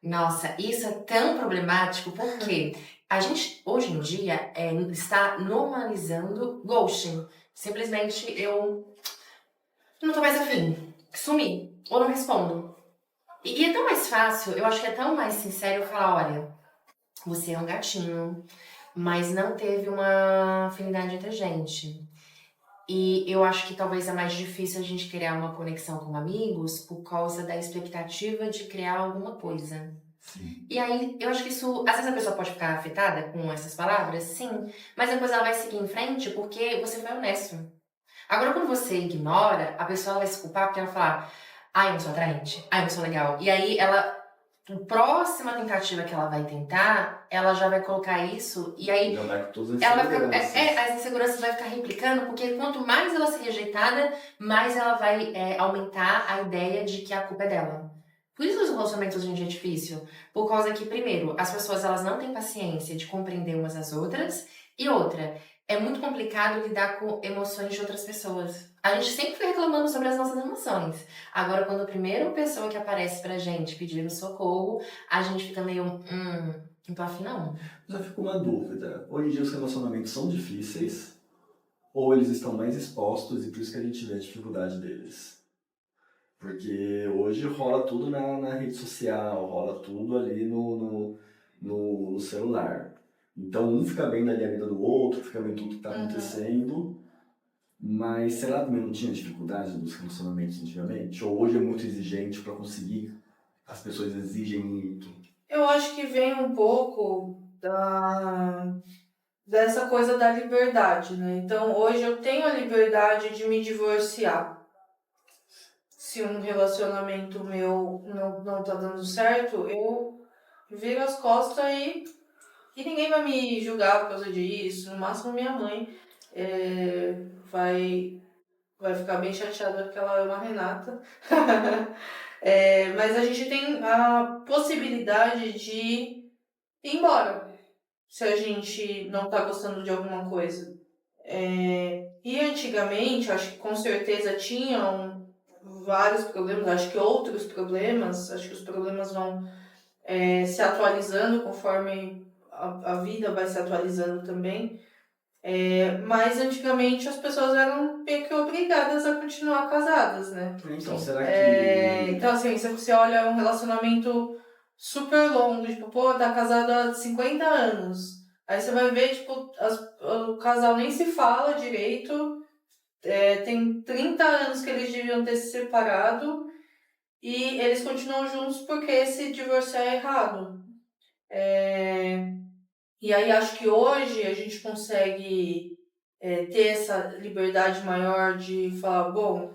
Nossa, isso é tão problemático porque a gente, hoje em dia, está normalizando ghosting. Simplesmente eu não tô mais afim, sumi, ou não respondo. E é tão mais fácil, eu acho que é tão mais sincero eu falar, olha, você é um gatinho, mas não teve uma afinidade entre a gente. E eu acho que talvez é mais difícil a gente criar uma conexão com amigos por causa da expectativa de criar alguma coisa. Sim. E aí, eu acho que isso... Às vezes a pessoa pode ficar afetada com essas palavras, sim. Mas depois ela vai seguir em frente porque você foi honesto. Agora, quando você ignora, a pessoa vai se culpar porque ela vai falar eu não sou atraente, eu não sou legal. E aí, ela... A próxima tentativa que ela vai tentar, ela já vai colocar isso e aí... Já vai com todas as ela vai inseguranças. ficar, as inseguranças vai ficar replicando, porque quanto mais ela ser rejeitada, mais ela vai aumentar a ideia de que a culpa é dela. Por isso os relacionamentos hoje em dia é difícil. Por causa que, primeiro, as pessoas elas não têm paciência de compreender umas às outras. E outra, é muito complicado lidar com emoções de outras pessoas. A gente sempre fica reclamando sobre as nossas emoções. Agora, quando a primeira pessoa que aparece pra gente pedindo socorro, a gente fica meio, não tô afim não. Já fica uma dúvida. Hoje em dia os relacionamentos são difíceis ou eles estão mais expostos e por isso que a gente vê a dificuldade deles? Porque hoje rola tudo na rede social, rola tudo ali no celular. Então um fica vendo ali a vida do outro, fica vendo tudo que está acontecendo, mas será que também não tinha dificuldade nos relacionamentos antigamente? Ou hoje é muito exigente para conseguir, as pessoas exigem muito? Eu acho que vem um pouco dessa coisa da liberdade, né? Então hoje eu tenho a liberdade de me divorciar. Se um relacionamento meu não tá dando certo, eu viro as costas e ninguém vai me julgar por causa disso. No máximo minha mãe vai ficar bem chateada porque ela ama a Renata. Mas a gente tem a possibilidade de ir embora se a gente não tá gostando de alguma coisa. E antigamente, acho que com certeza tinham vários problemas, acho que outros problemas, acho que os problemas vão se atualizando conforme a vida vai se atualizando também. Mas antigamente as pessoas eram meio que obrigadas a continuar casadas, né? Então, será que... Então, assim, se você olha um relacionamento super longo, tipo, tá casado há 50 anos. Aí você vai ver, tipo, o casal nem se fala direito. Tem 30 anos que eles deviam ter se separado. E eles continuam juntos porque se divorciar é errado. E aí acho que hoje a gente consegue ter essa liberdade maior de falar, bom,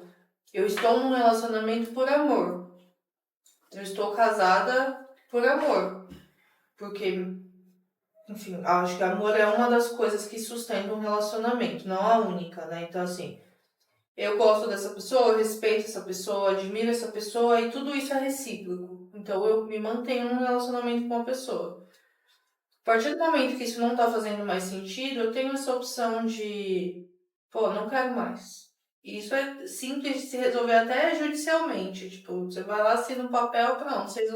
eu estou num relacionamento por amor. Eu estou casada por amor. Porque, enfim, acho que amor é uma das coisas que sustenta um relacionamento, não a única, né? Então, assim, eu gosto dessa pessoa, eu respeito essa pessoa, admiro essa pessoa e tudo isso é recíproco. Então, eu me mantenho num relacionamento com a pessoa. A partir do momento que isso não tá fazendo mais sentido, eu tenho essa opção de, pô, não quero mais. E isso é simples de se resolver até judicialmente. Tipo, você vai lá, assina um papel, pronto, vocês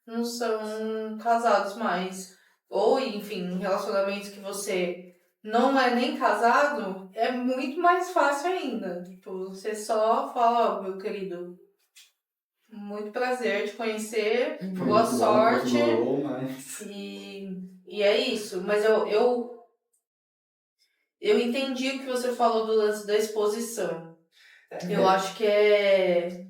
não são casados mais. Ou, enfim, em relacionamentos que você não é nem casado, é muito mais fácil ainda. Tipo, você só fala, ó, meu querido, muito prazer te conhecer, Foi boa muito bom enquanto sorte. durou, mas... E é isso. Mas eu entendi o que você falou do lance da exposição. Eu acho que é.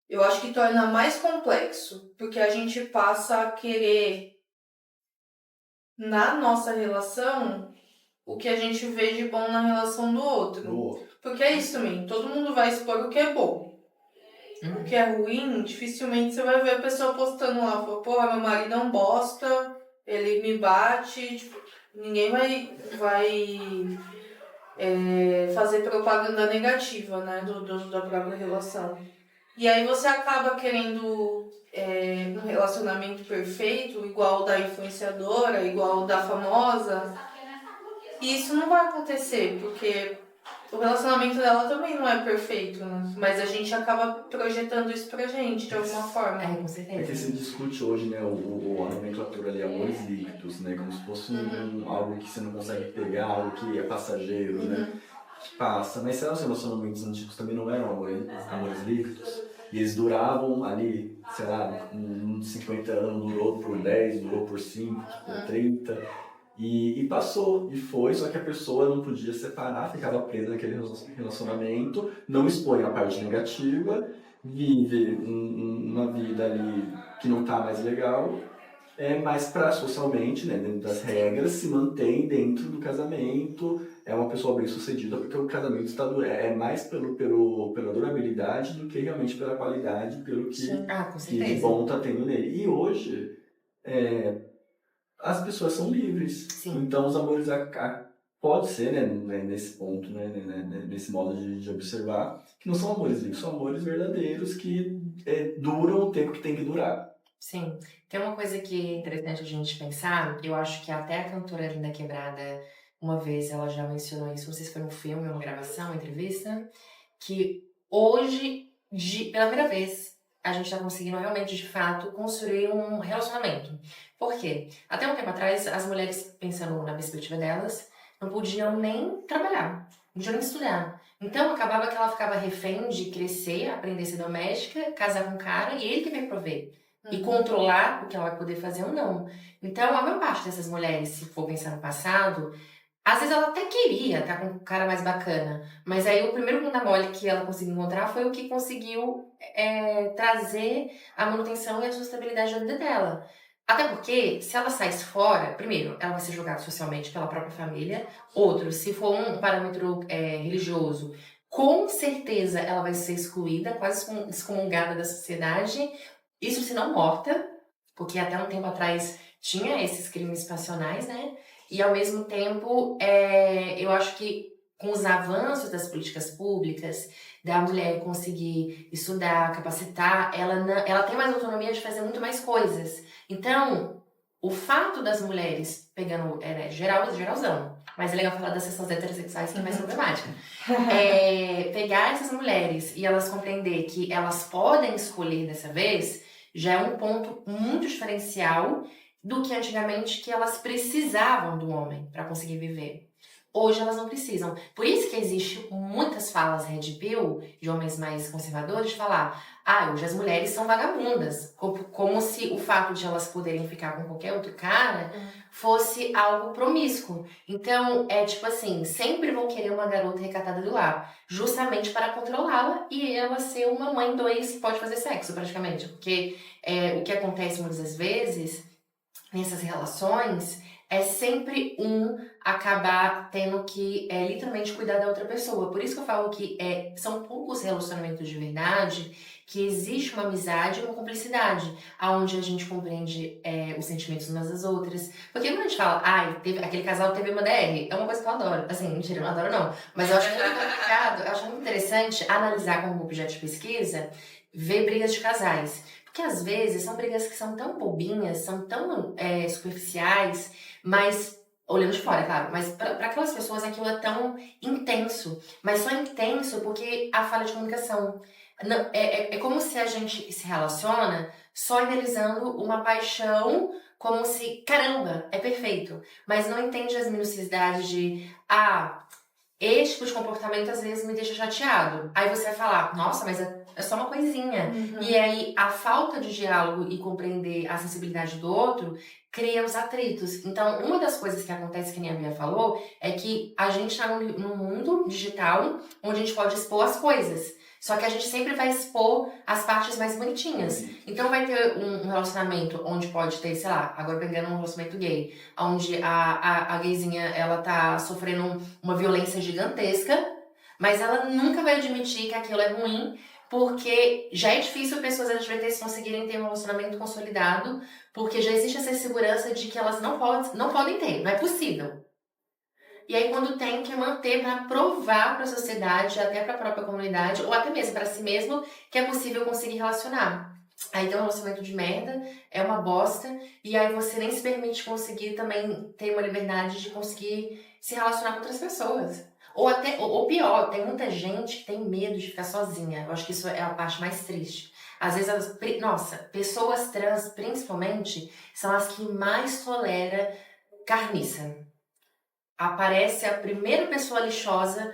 Eu acho que torna mais complexo, porque a gente passa a querer, na nossa relação, o que a gente vê de bom na relação do outro. Do outro. Porque é isso também, todo mundo vai expor o que é bom. O que é ruim, dificilmente você vai ver a pessoa postando lá, falando, porra, meu marido é um bosta, ele me bate, tipo, ninguém vai fazer propaganda negativa, né, da própria relação. E aí você acaba querendo um relacionamento perfeito, igual o da influenciadora, igual o da famosa. E isso não vai acontecer, porque o relacionamento dela também não é perfeito, né? Mas a gente acaba projetando isso pra gente, de alguma forma. É, com É que certeza. se discute hoje, né, a nomenclatura ali, amores líquidos, né, como se fosse algo que você não consegue pegar, algo que é passageiro, né, que passa. Mas será que os relacionamentos antigos também não eram amores líquidos? E eles duravam ali, sei lá, uns 50 anos, durou por 10, durou por 5, por 30. E passou, e foi, só que a pessoa não podia separar, ficava presa naquele relacionamento, não expõe a parte negativa, vive uma vida ali que não está mais legal, mas para socialmente, né, dentro das regras, se mantém dentro do casamento, é uma pessoa bem sucedida, porque o casamento é mais pela durabilidade do que realmente pela qualidade, pelo que, Com que de certeza. bom está tendo nele. E hoje, as pessoas são livres. Sim. Então, os amores pode ser, né, nesse ponto, né, nesse modo de observar, que não são amores livres, são amores verdadeiros que duram o tempo que tem que durar. Sim. Tem uma coisa que é interessante a gente pensar, eu acho que até a cantora Linda Quebrada, uma vez ela já mencionou isso, não sei se foi num filme, uma gravação, uma entrevista, que hoje, pela primeira vez, a gente está conseguindo realmente, de fato, construir um relacionamento. Por quê? Até um tempo atrás, as mulheres, pensando na perspectiva delas, não podiam nem trabalhar, não podiam nem estudar. Então, acabava que ela ficava refém de crescer, aprender a ser doméstica, casar com um cara e ele que vai prover. E controlar o que ela vai poder fazer ou não. Então, a maior parte dessas mulheres, se for pensar no passado, às vezes ela até queria estar com um cara mais bacana, mas aí o primeiro bunda mole que ela conseguiu encontrar foi o que conseguiu trazer a manutenção e a sustentabilidade da vida dela. Até porque, se ela saísse fora, primeiro, ela vai ser julgada socialmente pela própria família. Outro, se for um parâmetro religioso, com certeza ela vai ser excluída, quase excomungada da sociedade. Isso se não morta, porque até um tempo atrás tinha esses crimes passionais, né? E ao mesmo tempo, eu acho que com os avanços das políticas públicas, da mulher conseguir estudar, capacitar, ela tem mais autonomia de fazer muito mais coisas. Então, o fato das mulheres pegando, geralzão, mas é legal falar das questões heterossexuais que é mais problemática. Pegar essas mulheres e elas compreender que elas podem escolher dessa vez, já é um ponto muito diferencial do que antigamente, que elas precisavam do homem para conseguir viver. Hoje elas não precisam. Por isso que existe muitas falas red pill de homens mais conservadores de falar: hoje as mulheres são vagabundas, como se o fato de elas poderem ficar com qualquer outro cara fosse algo promíscuo. Então, é tipo assim, sempre vão querer uma garota recatada do lar, justamente para controlá-la e ela ser uma mãe 2 que pode fazer sexo, praticamente. Porque o que acontece muitas das vezes nessas relações é sempre acabar tendo que literalmente cuidar da outra pessoa. Por isso que eu falo que são poucos relacionamentos de verdade que existe uma amizade e uma cumplicidade, aonde a gente compreende os sentimentos umas das outras. Porque quando a gente fala, aquele casal teve uma DR, é uma coisa que eu adoro. Assim, mentira, eu não adoro não. Mas eu acho muito complicado, eu acho muito interessante analisar como objeto de pesquisa, ver brigas de casais. Porque às vezes são brigas que são tão bobinhas, são tão superficiais, mas, olhando de fora, claro, mas para aquelas pessoas aquilo é tão intenso. Mas só intenso porque há falha de comunicação. Não, é como se a gente se relaciona só idealizando uma paixão como se, caramba, é perfeito. Mas não entende as minuciosidades de, esse tipo de comportamento às vezes me deixa chateado. Aí você vai falar, nossa, mas é só uma coisinha. Uhum. E aí a falta de diálogo e compreender a sensibilidade do outro cria os atritos. Então, uma das coisas que acontece, que nem a Bia falou, é que a gente está num mundo digital onde a gente pode expor as coisas. Só que a gente sempre vai expor as partes mais bonitinhas. Então vai ter um relacionamento onde pode ter, sei lá, agora pegando um relacionamento gay, onde a gayzinha, ela tá sofrendo uma violência gigantesca, mas ela nunca vai admitir que aquilo é ruim, porque já é difícil pessoas LGBTs conseguirem ter um relacionamento consolidado, porque já existe essa segurança de que elas não podem ter, não é possível. E aí, quando tem que manter para provar para a sociedade, até para a própria comunidade, ou até mesmo para si mesmo, que é possível conseguir relacionar. Aí tem um relacionamento de merda, é uma bosta, e aí você nem se permite conseguir também ter uma liberdade de conseguir se relacionar com outras pessoas. Ou pior, tem muita gente que tem medo de ficar sozinha. Eu acho que isso é a parte mais triste. Às vezes, pessoas trans, principalmente, são as que mais toleram carniça. Aparece a primeira pessoa lixosa,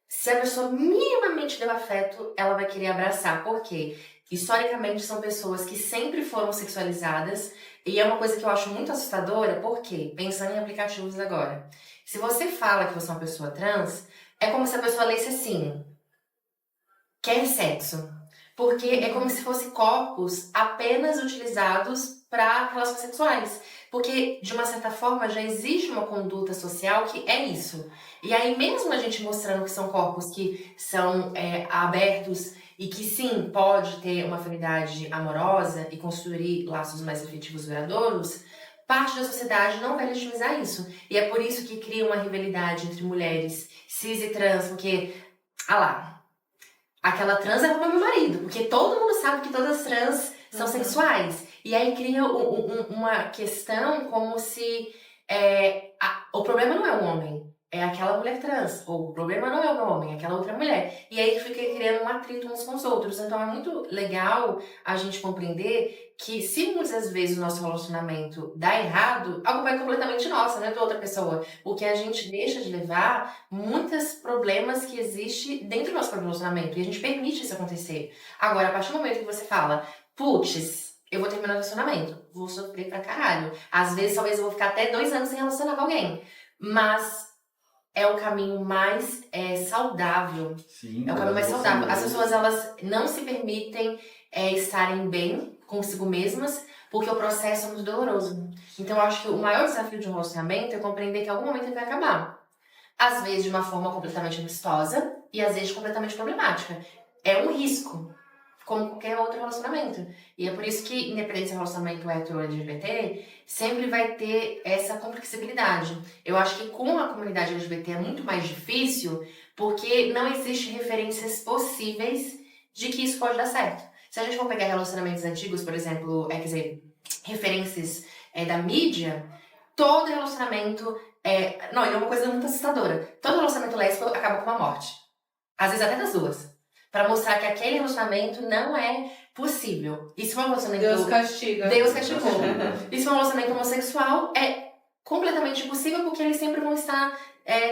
se a pessoa minimamente deu afeto, ela vai querer abraçar. Por quê? Historicamente, são pessoas que sempre foram sexualizadas, e é uma coisa que eu acho muito assustadora, porque, pensando em aplicativos agora, se você fala que você é uma pessoa trans, é como se a pessoa lesse assim, quer sexo. Porque é como se fossem corpos apenas utilizados para relações sexuais. Porque, de uma certa forma, já existe uma conduta social que é isso. E aí, mesmo a gente mostrando que são corpos que são abertos e que, sim, pode ter uma afinidade amorosa e construir laços mais afetivos duradouros, parte da sociedade não vai legitimizar isso. E é por isso que cria uma rivalidade entre mulheres cis e trans, porque, aquela trans é como meu marido, porque todo mundo sabe que todas as trans são sexuais. E aí cria uma questão como se o problema não é o homem, é aquela mulher trans. Ou o problema não é o homem, é aquela outra mulher. E aí fica criando um atrito uns com os outros. Então é muito legal a gente compreender que se muitas vezes o nosso relacionamento dá errado, a culpa é completamente nossa, não é da outra pessoa. Porque a gente deixa de levar muitos problemas que existem dentro do nosso próprio relacionamento. E a gente permite isso acontecer. Agora, a partir do momento que você fala, putz, eu vou terminar o relacionamento, vou sofrer pra caralho. Às vezes, talvez eu vou ficar até 2 anos sem relacionar com alguém. Mas é o caminho mais saudável. Sim, é o caminho mais saudável. As pessoas, elas não se permitem estarem bem consigo mesmas, porque o processo é muito doloroso. Então, eu acho que o maior desafio de um relacionamento é compreender que em algum momento ele vai acabar. Às vezes de uma forma completamente amistosa e às vezes completamente problemática. É um risco, como qualquer outro relacionamento. E é por isso que, independente se é um relacionamento hetero ou LGBT, sempre vai ter essa complexibilidade. Eu acho que com a comunidade LGBT é muito mais difícil, porque não existem referências possíveis de que isso pode dar certo. Se a gente for pegar relacionamentos antigos, por exemplo, referências da mídia, todo relacionamento não, é uma coisa muito assustadora. Todo relacionamento lésbico acaba com uma morte. Às vezes até das duas. Pra mostrar que aquele relacionamento não é possível. E se for um relacionamento... Deus castiga. Deus castigou. E se for um relacionamento homossexual, é completamente impossível, porque eles sempre vão estar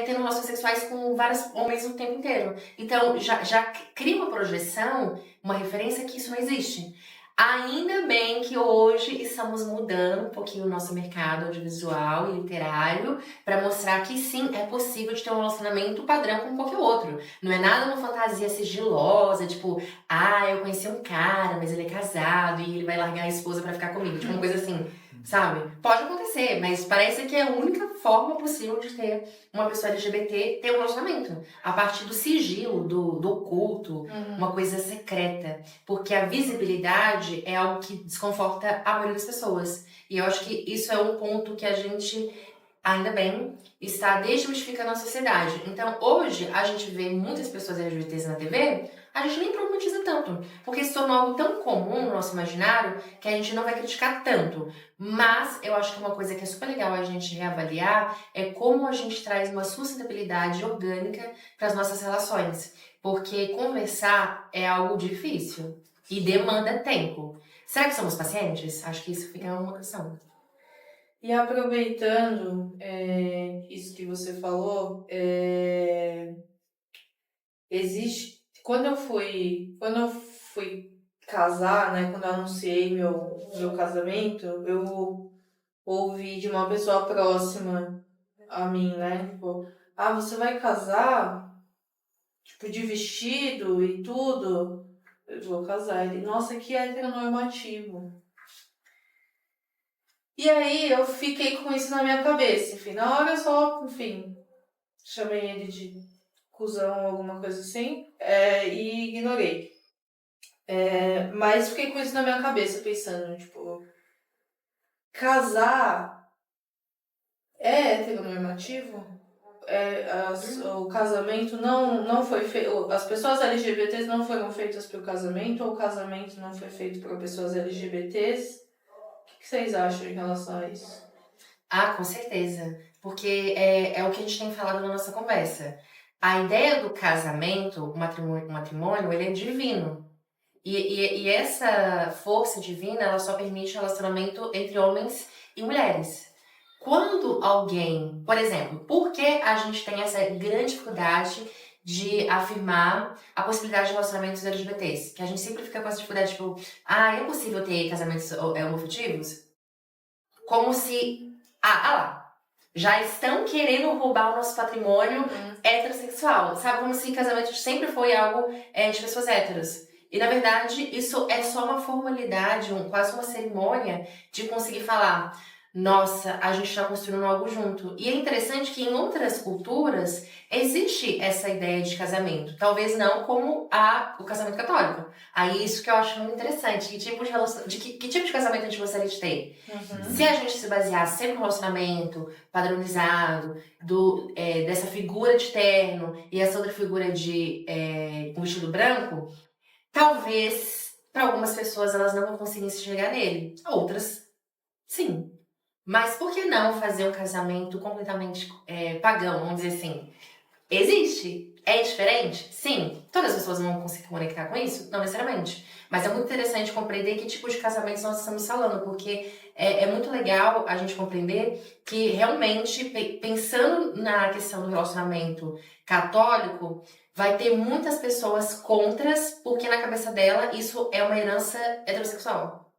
tendo relações sexuais com vários homens o tempo inteiro. Então, já cria uma projeção, uma referência que isso não existe. Ainda bem que hoje estamos mudando um pouquinho o nosso mercado audiovisual e literário para mostrar que sim, é possível de ter um relacionamento padrão com qualquer outro. Não é nada uma fantasia sigilosa, tipo, eu conheci um cara, mas ele é casado e ele vai largar a esposa para ficar comigo. Tipo, uma coisa assim, sabe? Pode acontecer, mas parece que é a única forma possível de ter uma pessoa LGBT ter um relacionamento. A partir do sigilo, do oculto, uma coisa secreta. Porque a visibilidade é algo que desconforta a maioria das pessoas. E eu acho que isso é um ponto que a gente, ainda bem, está desmistificando a sociedade. Então, hoje, a gente vê muitas pessoas LGBTs na TV, a gente nem problematiza tanto. Porque se tornou algo tão comum no nosso imaginário que a gente não vai criticar tanto. Mas eu acho que uma coisa que é super legal a gente reavaliar é como a gente traz uma sustentabilidade orgânica para as nossas relações. Porque conversar é algo difícil e demanda tempo. Será que somos pacientes? Acho que isso fica uma questão. E aproveitando isso que você falou, existe. Quando eu fui casar, né? Quando eu anunciei meu casamento, eu ouvi de uma pessoa próxima a mim, né? Tipo, você vai casar, tipo, de vestido e tudo? Eu vou casar. Ele, nossa, que heteronormativo. E aí eu fiquei com isso na minha cabeça, enfim. Na hora eu só, enfim, chamei ele de cuzão, alguma coisa assim, e ignorei. Mas fiquei com isso na minha cabeça, pensando, tipo, casar é heteronormativo? O casamento não foi feito. As pessoas LGBTs não foram feitas para o casamento, ou o casamento não foi feito para pessoas LGBTs? O que vocês acham em relação a isso? Ah, com certeza. Porque é o que a gente tem falado na nossa conversa. A ideia do casamento, o matrimônio, ele é divino. E essa força divina, ela só permite relacionamento entre homens e mulheres. Quando alguém, por exemplo, por que a gente tem essa grande dificuldade de afirmar a possibilidade de relacionamentos LGBTs? Que a gente sempre fica com essa dificuldade, tipo, é possível ter casamentos homoafetivos? Como se, lá, já estão querendo roubar o nosso patrimônio heterossexual, sabe? Como se casamento sempre foi algo de pessoas héteros. E, na verdade, isso é só uma formalidade, quase uma cerimônia de conseguir falar, nossa, a gente está construindo algo junto. E é interessante que em outras culturas existe essa ideia de casamento. Talvez não como o casamento católico. Aí isso que eu acho muito interessante. Que tipo de casamento a gente gostaria de ter? Se a gente se basear sempre no relacionamento padronizado, dessa figura de terno e essa outra figura de com vestido branco, talvez para algumas pessoas elas não vão conseguir se chegar nele. Outras, sim. Mas por que não fazer um casamento completamente pagão, vamos dizer assim? Existe? É diferente? Sim. Todas as pessoas vão conseguir conectar com isso? Não necessariamente. Mas é muito interessante compreender que tipo de casamentos nós estamos falando, porque é muito legal a gente compreender que realmente, pensando na questão do relacionamento católico, vai ter muitas pessoas contras, porque na cabeça dela isso é uma herança heterossexual.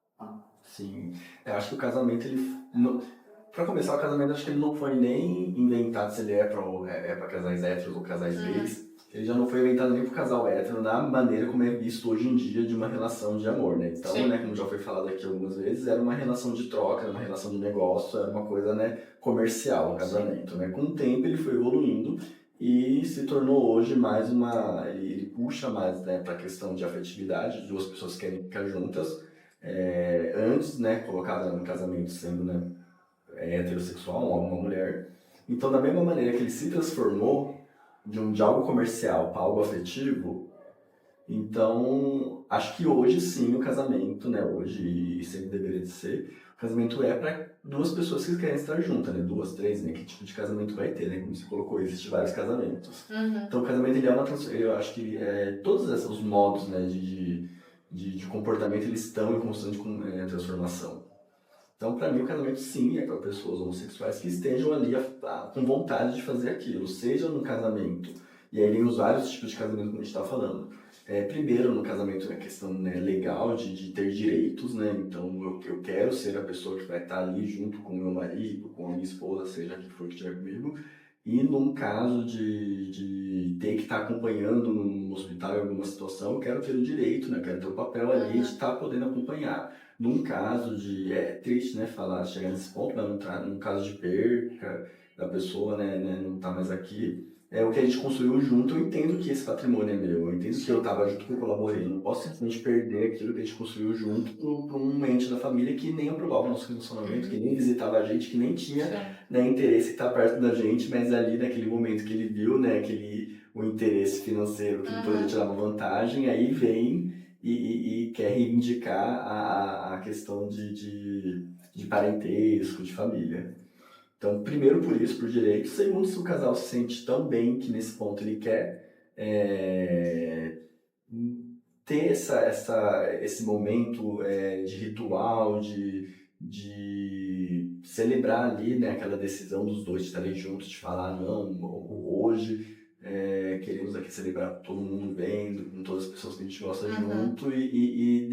Sim. Eu acho que o casamento, pra começar, o casamento acho que ele não foi nem inventado se ele é pra casais héteros ou casais gays. Ele já não foi inventado nem pro casal hétero na maneira como é visto hoje em dia de uma relação de amor, né? Então, Sim. né, como já foi falado aqui algumas vezes, era uma relação de troca, era uma relação de negócio, era uma coisa, né, comercial, o casamento, né? Com o tempo ele foi evoluindo e se tornou hoje mais ele puxa mais, né, pra questão de afetividade, duas pessoas querem ficar juntas. Antes, né, colocada no casamento sendo, né, heterossexual, um homem e uma mulher. Então, da mesma maneira que ele se transformou de algo comercial para algo afetivo, então, acho que hoje sim o casamento, né, hoje e sempre deveria de ser, o casamento é para duas pessoas que querem estar juntas, né, 2, 3, né, que tipo de casamento vai ter, né, como você colocou, existem vários casamentos. Então, o casamento, ele é eu acho que todos os modos, né, de comportamento, eles estão em constante transformação. Então, para mim, o casamento, sim, é para pessoas homossexuais que estejam ali com vontade de fazer aquilo, seja no casamento, e aí vem os vários tipos de casamento que a gente está falando. Primeiro, no casamento, a questão, né, legal de ter direitos, né? Então, eu quero ser a pessoa que vai estar ali junto com o meu marido, com a minha esposa, seja quem for que estiver comigo. E num caso de ter que estar acompanhando no hospital em alguma situação, eu quero ter o direito, né? Eu quero ter o papel ali de estar podendo acompanhar. num caso de... É triste, né, falar, chegar nesse ponto, mas num caso de perca da pessoa, né, não tá mais aqui, é o que a gente construiu junto. Eu entendo que esse patrimônio é meu, eu entendo que eu tava junto, que eu colaborei. Eu não posso simplesmente perder aquilo que a gente construiu junto pra um ente da família que nem aprovava o nosso relacionamento, que nem visitava a gente, que nem tinha, Sim. né, interesse em estar perto da gente, mas ali naquele momento que ele viu, né, o interesse financeiro que ele poderia tirar uma vantagem, aí vem e quer reivindicar a questão de parentesco, de família. Então, primeiro por isso, por direito. Segundo, se o casal se sente tão bem que nesse ponto ele quer ter esse momento de ritual, de celebrar ali, né, aquela decisão dos dois de estarem juntos, de falar, não, hoje queremos aqui celebrar todo mundo vendo, com todas as pessoas que a gente gosta junto e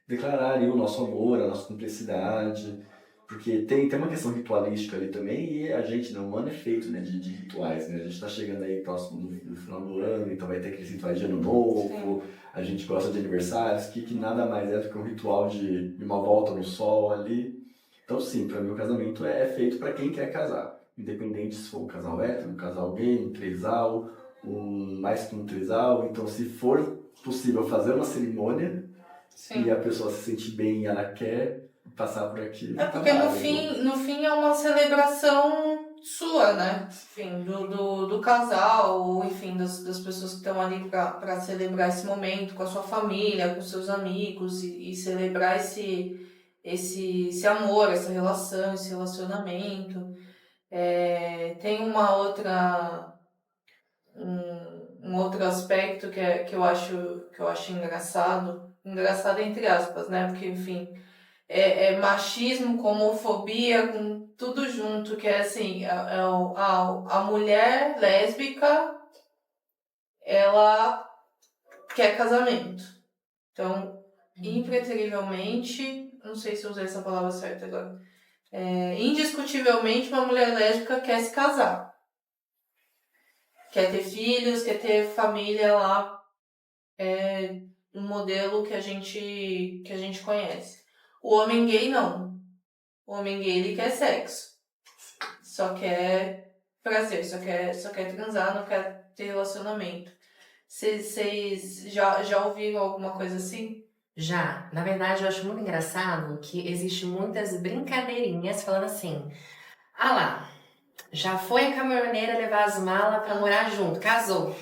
declarar ali o nosso amor, a nossa cumplicidade. Porque tem uma questão ritualística ali também, e a gente, né, o humano é feito, né, de rituais, né? A gente está chegando aí próximo no final do ano, então vai ter aqueles rituais de ano novo, a gente gosta de aniversários, que nada mais é do que um ritual de uma volta no sol ali. Então sim, para mim o casamento é feito para quem quer casar, independente se for um casal hétero, um casal gay, um trisal, mais que um trisal. Então se for possível fazer uma cerimônia e a pessoa se sente bem e ela quer passar por aquilo. É porque no fim é uma celebração sua, né? Enfim, do casal, ou enfim, das pessoas que estão ali para celebrar esse momento com a sua família, com seus amigos e celebrar esse amor, essa relação, esse relacionamento. Tem um outro aspecto que eu acho engraçado entre aspas, né? Porque, enfim, é machismo com homofobia, com tudo junto, que é assim, a mulher lésbica, ela quer casamento. Então, impreterivelmente, não sei se eu usei essa palavra certa agora, indiscutivelmente uma mulher lésbica quer se casar. Quer ter filhos, quer ter família lá, um modelo que a gente conhece. O homem gay não. O homem gay ele quer sexo. Só quer prazer, só quer transar, não quer ter relacionamento. Vocês já ouviram alguma coisa assim? Já. Na verdade, eu acho muito engraçado que existe muitas brincadeirinhas falando assim: ah lá, já foi a caminhoneira levar as malas pra morar junto, casou.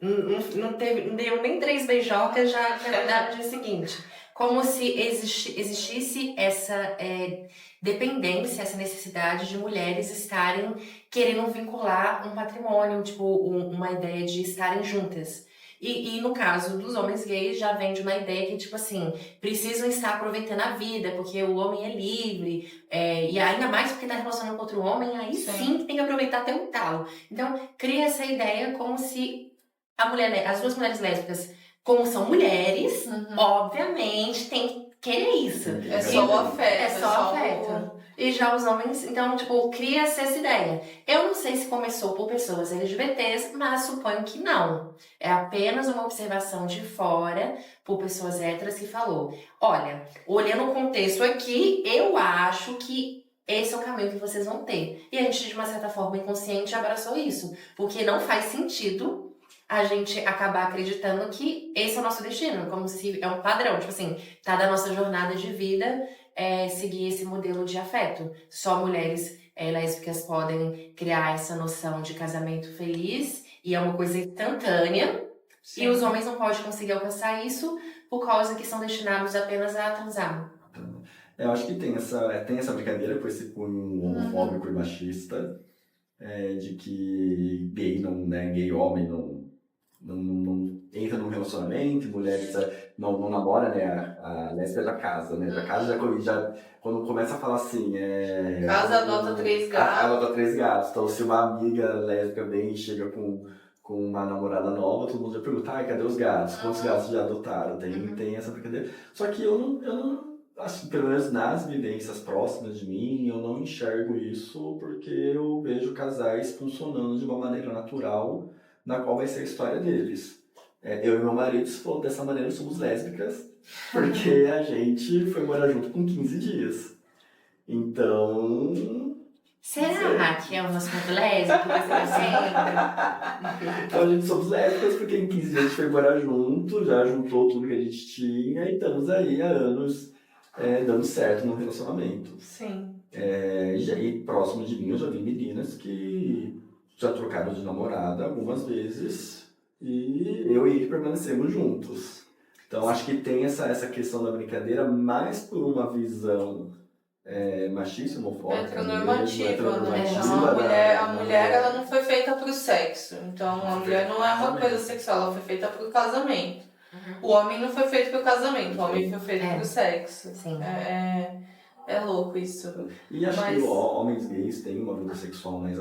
Não deu nem 3 beijocas, já caminharam no dia seguinte. Como se existisse essa dependência, essa necessidade de mulheres estarem querendo vincular um patrimônio, tipo, uma ideia de estarem juntas. E no caso dos homens gays, já vem de uma ideia que, tipo assim, precisam estar aproveitando a vida, porque o homem é livre, e ainda mais porque tá relacionando com outro homem, aí sim que tem que aproveitar até um talo. Então, cria essa ideia como se as duas mulheres lésbicas, como são mulheres, obviamente tem que querer isso. É só o afeto. É só afeto. E já os homens, então, tipo, cria-se essa ideia. Eu não sei se começou por pessoas LGBTs, mas suponho que não. É apenas uma observação de fora, por pessoas héteras que falou: olha, olhando o contexto aqui, eu acho que esse é o caminho que vocês vão ter. E a gente, de uma certa forma inconsciente, abraçou isso. Porque não faz sentido a gente acabar acreditando que esse é o nosso destino, como se é um padrão, tipo assim, tá da nossa jornada de vida seguir esse modelo de afeto. Só mulheres lésbicas podem criar essa noção de casamento feliz e é uma coisa instantânea. Sim. E os homens não podem conseguir alcançar isso por causa que são destinados apenas a transar. Eu acho que tem essa brincadeira com esse cunho homofóbico e machista, de que gay não, né, gay homem não entra num relacionamento, mulheres não namora, né, a lésbica já casa, né, já quando começa a falar assim, casa adota 3 gatos. Adota 3 gatos, então se uma amiga lésbica vem e chega com uma namorada nova, todo mundo já pergunta, cadê os gatos? Quantos gatos já adotaram? Tem essa brincadeira. Só que eu não acho que pelo menos nas vivências próximas de mim, eu não enxergo isso porque eu vejo casais funcionando de uma maneira natural, na qual vai ser a história deles. Eu e meu marido, se for dessa maneira, somos lésbicas, porque a gente foi morar junto com 15 dias. Então, Será que é o nosso ponto lésbico? Você tá sendo? então a gente somos lésbicas porque em 15 dias a gente foi morar junto, já juntou tudo que a gente tinha e estamos aí há anos dando certo no relacionamento. Sim. E próximo de mim eu já vi meninas que já trocaram de namorada algumas vezes e eu e ele permanecemos juntos. Então acho que tem essa questão da brincadeira mais por uma visão machista, homofóbica, Heteronormativa, né? Então, heteronormativa a mulher ela não foi feita pro sexo. Então, a mulher não é uma coisa sexual, ela foi feita pro casamento. O homem não foi feito pro casamento, o homem foi feito pro sexo. Sim. É louco isso. E acho que homens gays têm uma vida sexual mais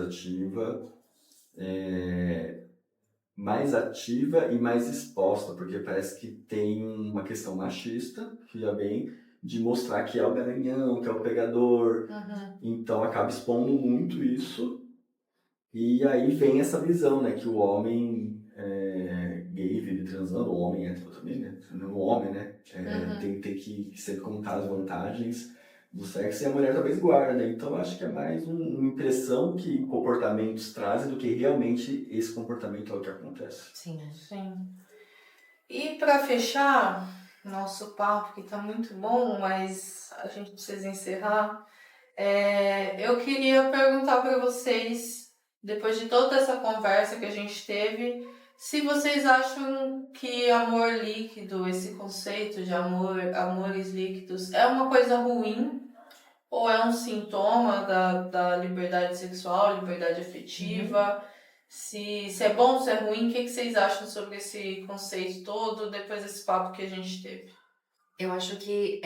ativa e mais exposta, porque parece que tem uma questão machista, que já vem de mostrar que é o garanhão, que é o pegador. Então acaba expondo muito isso. E aí vem essa visão, né, que o homem gay vive transando, o homem hétero também, né? O homem, né? Tem que sempre contar as vantagens do sexo e a mulher talvez guarda, né? Então acho que é mais uma impressão que comportamentos trazem do que realmente esse comportamento é o que acontece. Sim. E pra fechar nosso papo, que tá muito bom, mas a gente precisa encerrar, eu queria perguntar pra vocês, depois de toda essa conversa que a gente teve, se vocês acham que amor líquido, esse conceito de amores líquidos, é uma coisa ruim ou é um sintoma da liberdade sexual, liberdade afetiva? Se é bom, se é ruim, o que vocês acham sobre esse conceito todo depois desse papo que a gente teve? Eu acho que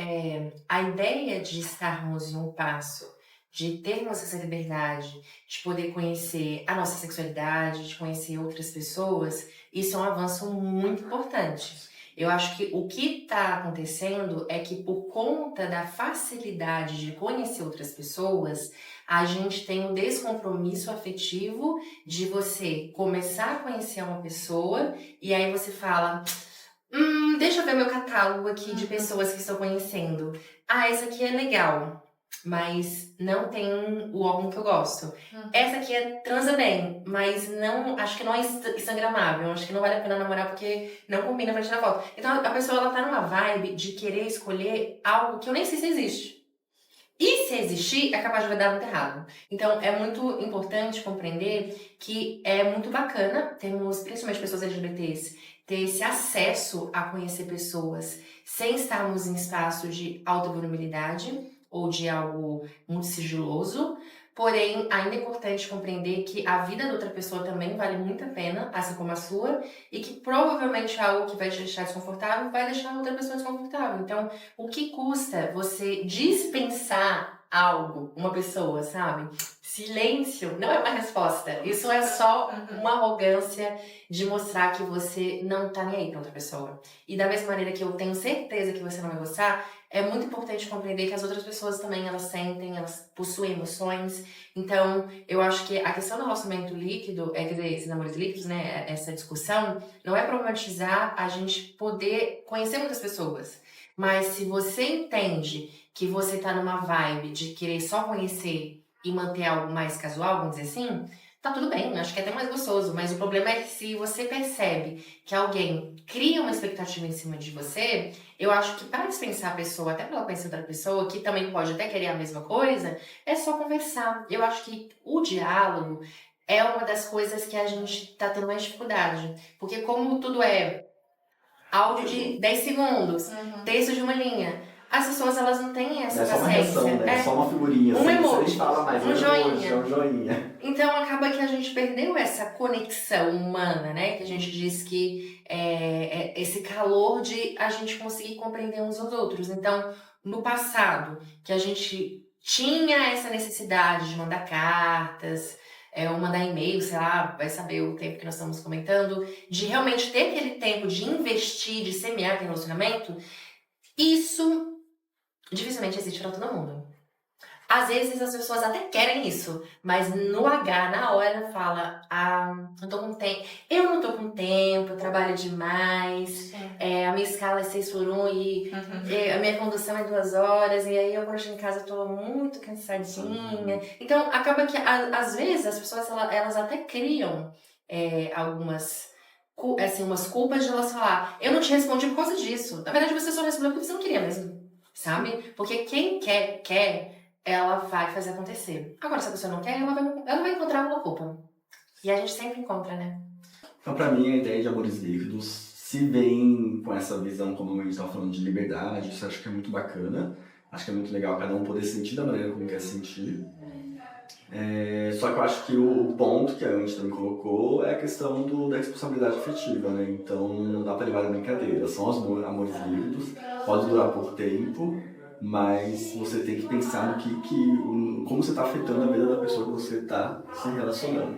a ideia de estarmos em um passo, de termos essa liberdade, de poder conhecer a nossa sexualidade, de conhecer outras pessoas, isso é um avanço muito importante. Eu acho que o que está acontecendo é que por conta da facilidade de conhecer outras pessoas, a gente tem um descompromisso afetivo de você começar a conhecer uma pessoa e aí você fala... deixa eu ver meu catálogo aqui de pessoas que estou conhecendo. Essa aqui é legal, mas não tem o órgão que eu gosto. Essa aqui transa bem, mas acho que não é instagramável. Acho que não vale a pena namorar porque não combina pra tirar foto. Então a pessoa ela tá numa vibe de querer escolher algo que eu nem sei se existe. E se existir, é capaz de dar muito errado. Então, é muito importante compreender que é muito bacana termos, principalmente pessoas LGBTs, ter esse acesso a conhecer pessoas sem estarmos em espaço de alta vulnerabilidade ou de algo muito sigiloso. Porém, ainda é importante compreender que a vida da outra pessoa também vale muito a pena, assim como a sua, e que provavelmente algo que vai te deixar desconfortável vai deixar a outra pessoa desconfortável. Então, o que custa você dispensar algo, uma pessoa, sabe? Silêncio não é uma resposta. Isso é só uma arrogância de mostrar que você não tá nem aí pra outra pessoa. E da mesma maneira que eu tenho certeza que você não vai gostar, é muito importante compreender que as outras pessoas também, elas sentem, elas possuem emoções. Então, eu acho que a questão do relacionamento líquido, quer dizer, esses namores líquidos, né, essa discussão, não é problematizar a gente poder conhecer muitas pessoas. Mas se você entende que você tá numa vibe de querer só conhecer e manter algo mais casual, vamos dizer assim, tá tudo bem, acho que é até mais gostoso. Mas o problema é que se você percebe que alguém cria uma expectativa em cima de você, eu acho que para dispensar a pessoa, até para ela conhecer outra pessoa, que também pode até querer a mesma coisa, é só conversar. Eu acho que o diálogo é uma das coisas que a gente tá tendo mais dificuldade. Porque como tudo é áudio de 10 segundos, texto de uma linha, as pessoas elas não têm essa paciência. É só uma reação, né? É só uma figurinha. Um emoji, você fala mais, um joinha. Um joinha. Então acaba que a gente perdeu essa conexão humana, né? Que a gente diz que é esse calor de a gente conseguir compreender uns aos outros. Então, no passado, que a gente tinha essa necessidade de mandar cartas, ou mandar e-mail, sei lá, vai saber o tempo que nós estamos comentando, de realmente ter aquele tempo de investir, de semear aquele relacionamento, isso dificilmente existe para todo mundo. Às vezes as pessoas até querem isso, mas no H, na hora, fala, não tô com tempo. Eu não tô com tempo, eu trabalho demais, a minha escala é 6x1 e a minha condução é 2 horas, e aí eu quando chego em casa eu tô muito cansadinha. Então acaba que às vezes as pessoas elas até criam algumas assim, umas culpas de elas falar, eu não te respondi por causa disso. Na verdade você só respondeu porque você não queria mesmo, sabe? Porque quem quer, ela vai fazer acontecer. Agora, se a pessoa não quer, ela vai encontrar uma culpa. E a gente sempre encontra, né? Então, pra mim, a ideia de amores líquidos se vem com essa visão, como a gente estava falando, de liberdade. Isso eu acho que é muito bacana. Acho que é muito legal cada um poder sentir da maneira como quer sentir. Só que eu acho que o ponto que a gente também colocou é a questão da responsabilidade afetiva, né? Então não dá pra levar na brincadeira. São os amores líquidos, pode durar pouco tempo, mas você tem que pensar no como você está afetando a vida da pessoa que você está se relacionando.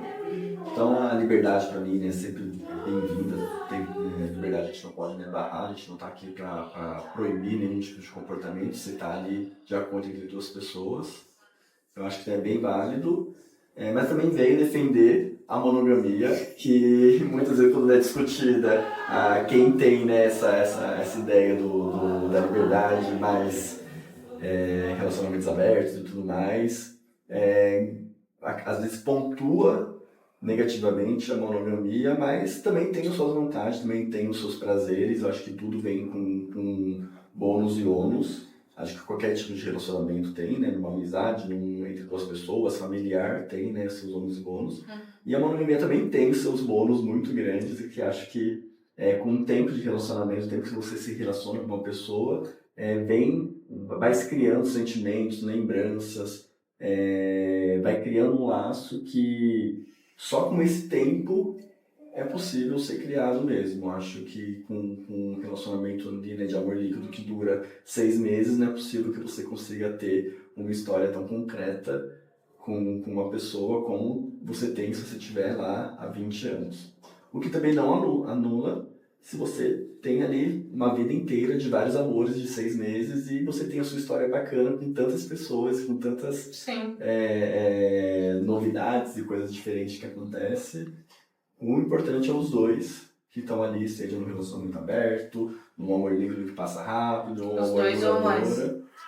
Então a liberdade para mim é sempre bem-vinda. Liberdade a gente não pode barrar, a gente não está aqui para proibir nenhum tipo de comportamento, você está ali de acordo entre duas pessoas. Eu acho que é bem válido, mas também veio defender a monogamia, que muitas vezes quando é discutida, quem tem, né, essa ideia da liberdade, mais relacionamentos abertos e tudo mais, às vezes pontua negativamente a monogamia, mas também tem as suas vantagens, também tem os seus prazeres. Eu acho que tudo vem com bônus e ônus. Acho que qualquer tipo de relacionamento tem, né? Numa amizade, entre duas pessoas, familiar, tem, né, seus ônus e bônus. E a monogamia também tem seus bônus muito grandes, e que acho que com o tempo de relacionamento, o tempo que você se relaciona com uma pessoa, vai se criando sentimentos, lembranças, vai criando um laço que só com esse tempo é possível ser criado mesmo. Acho que com um relacionamento de amor líquido que dura 6 meses, não é possível que você consiga ter uma história tão concreta com uma pessoa como você tem se você estiver lá há 20 anos. O que também não anula se você tem ali uma vida inteira de vários amores de 6 meses e você tem a sua história bacana com tantas pessoas, com tantas novidades e coisas diferentes que acontecem. O importante é os dois que estão ali, seja no relacionamento aberto, num amor líquido que passa rápido, ou Os dois ou mais.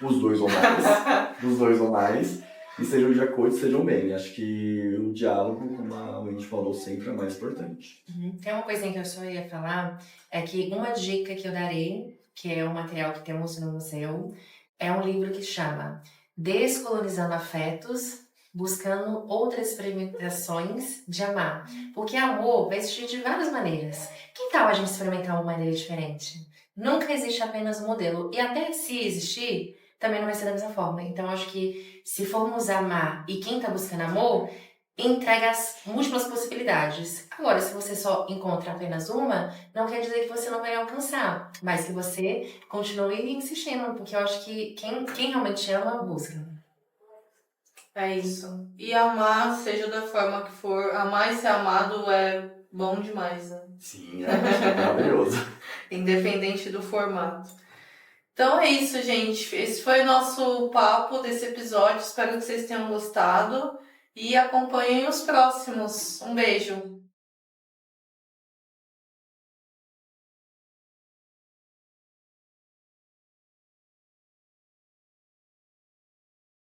Os dois ou mais. Os dois ou mais. E sejam de acordo, sejam bem. Acho que o diálogo, como a gente falou, sempre é mais importante. Tem uma coisinha que eu só ia falar, é que uma dica que eu darei, que é um material que temos no museu, é um livro que chama Descolonizando Afetos, Buscando Outras Experimentações de Amar. Porque amor vai existir de várias maneiras. Que tal a gente experimentar uma maneira diferente? Nunca existe apenas um modelo. E até se existir, também não vai ser da mesma forma. Então, acho que se formos amar e quem está buscando amor, entrega as múltiplas possibilidades. Agora, se você só encontra apenas uma, não quer dizer que você não vai alcançar, mas que você continue insistindo, porque eu acho que quem realmente ama, busca. É isso. E amar, seja da forma que for, amar e ser amado é bom demais, né? Sim, é maravilhoso. Independente do formato. Então é isso, gente. Esse foi o nosso papo desse episódio. Espero que vocês tenham gostado e acompanhem os próximos. Um beijo!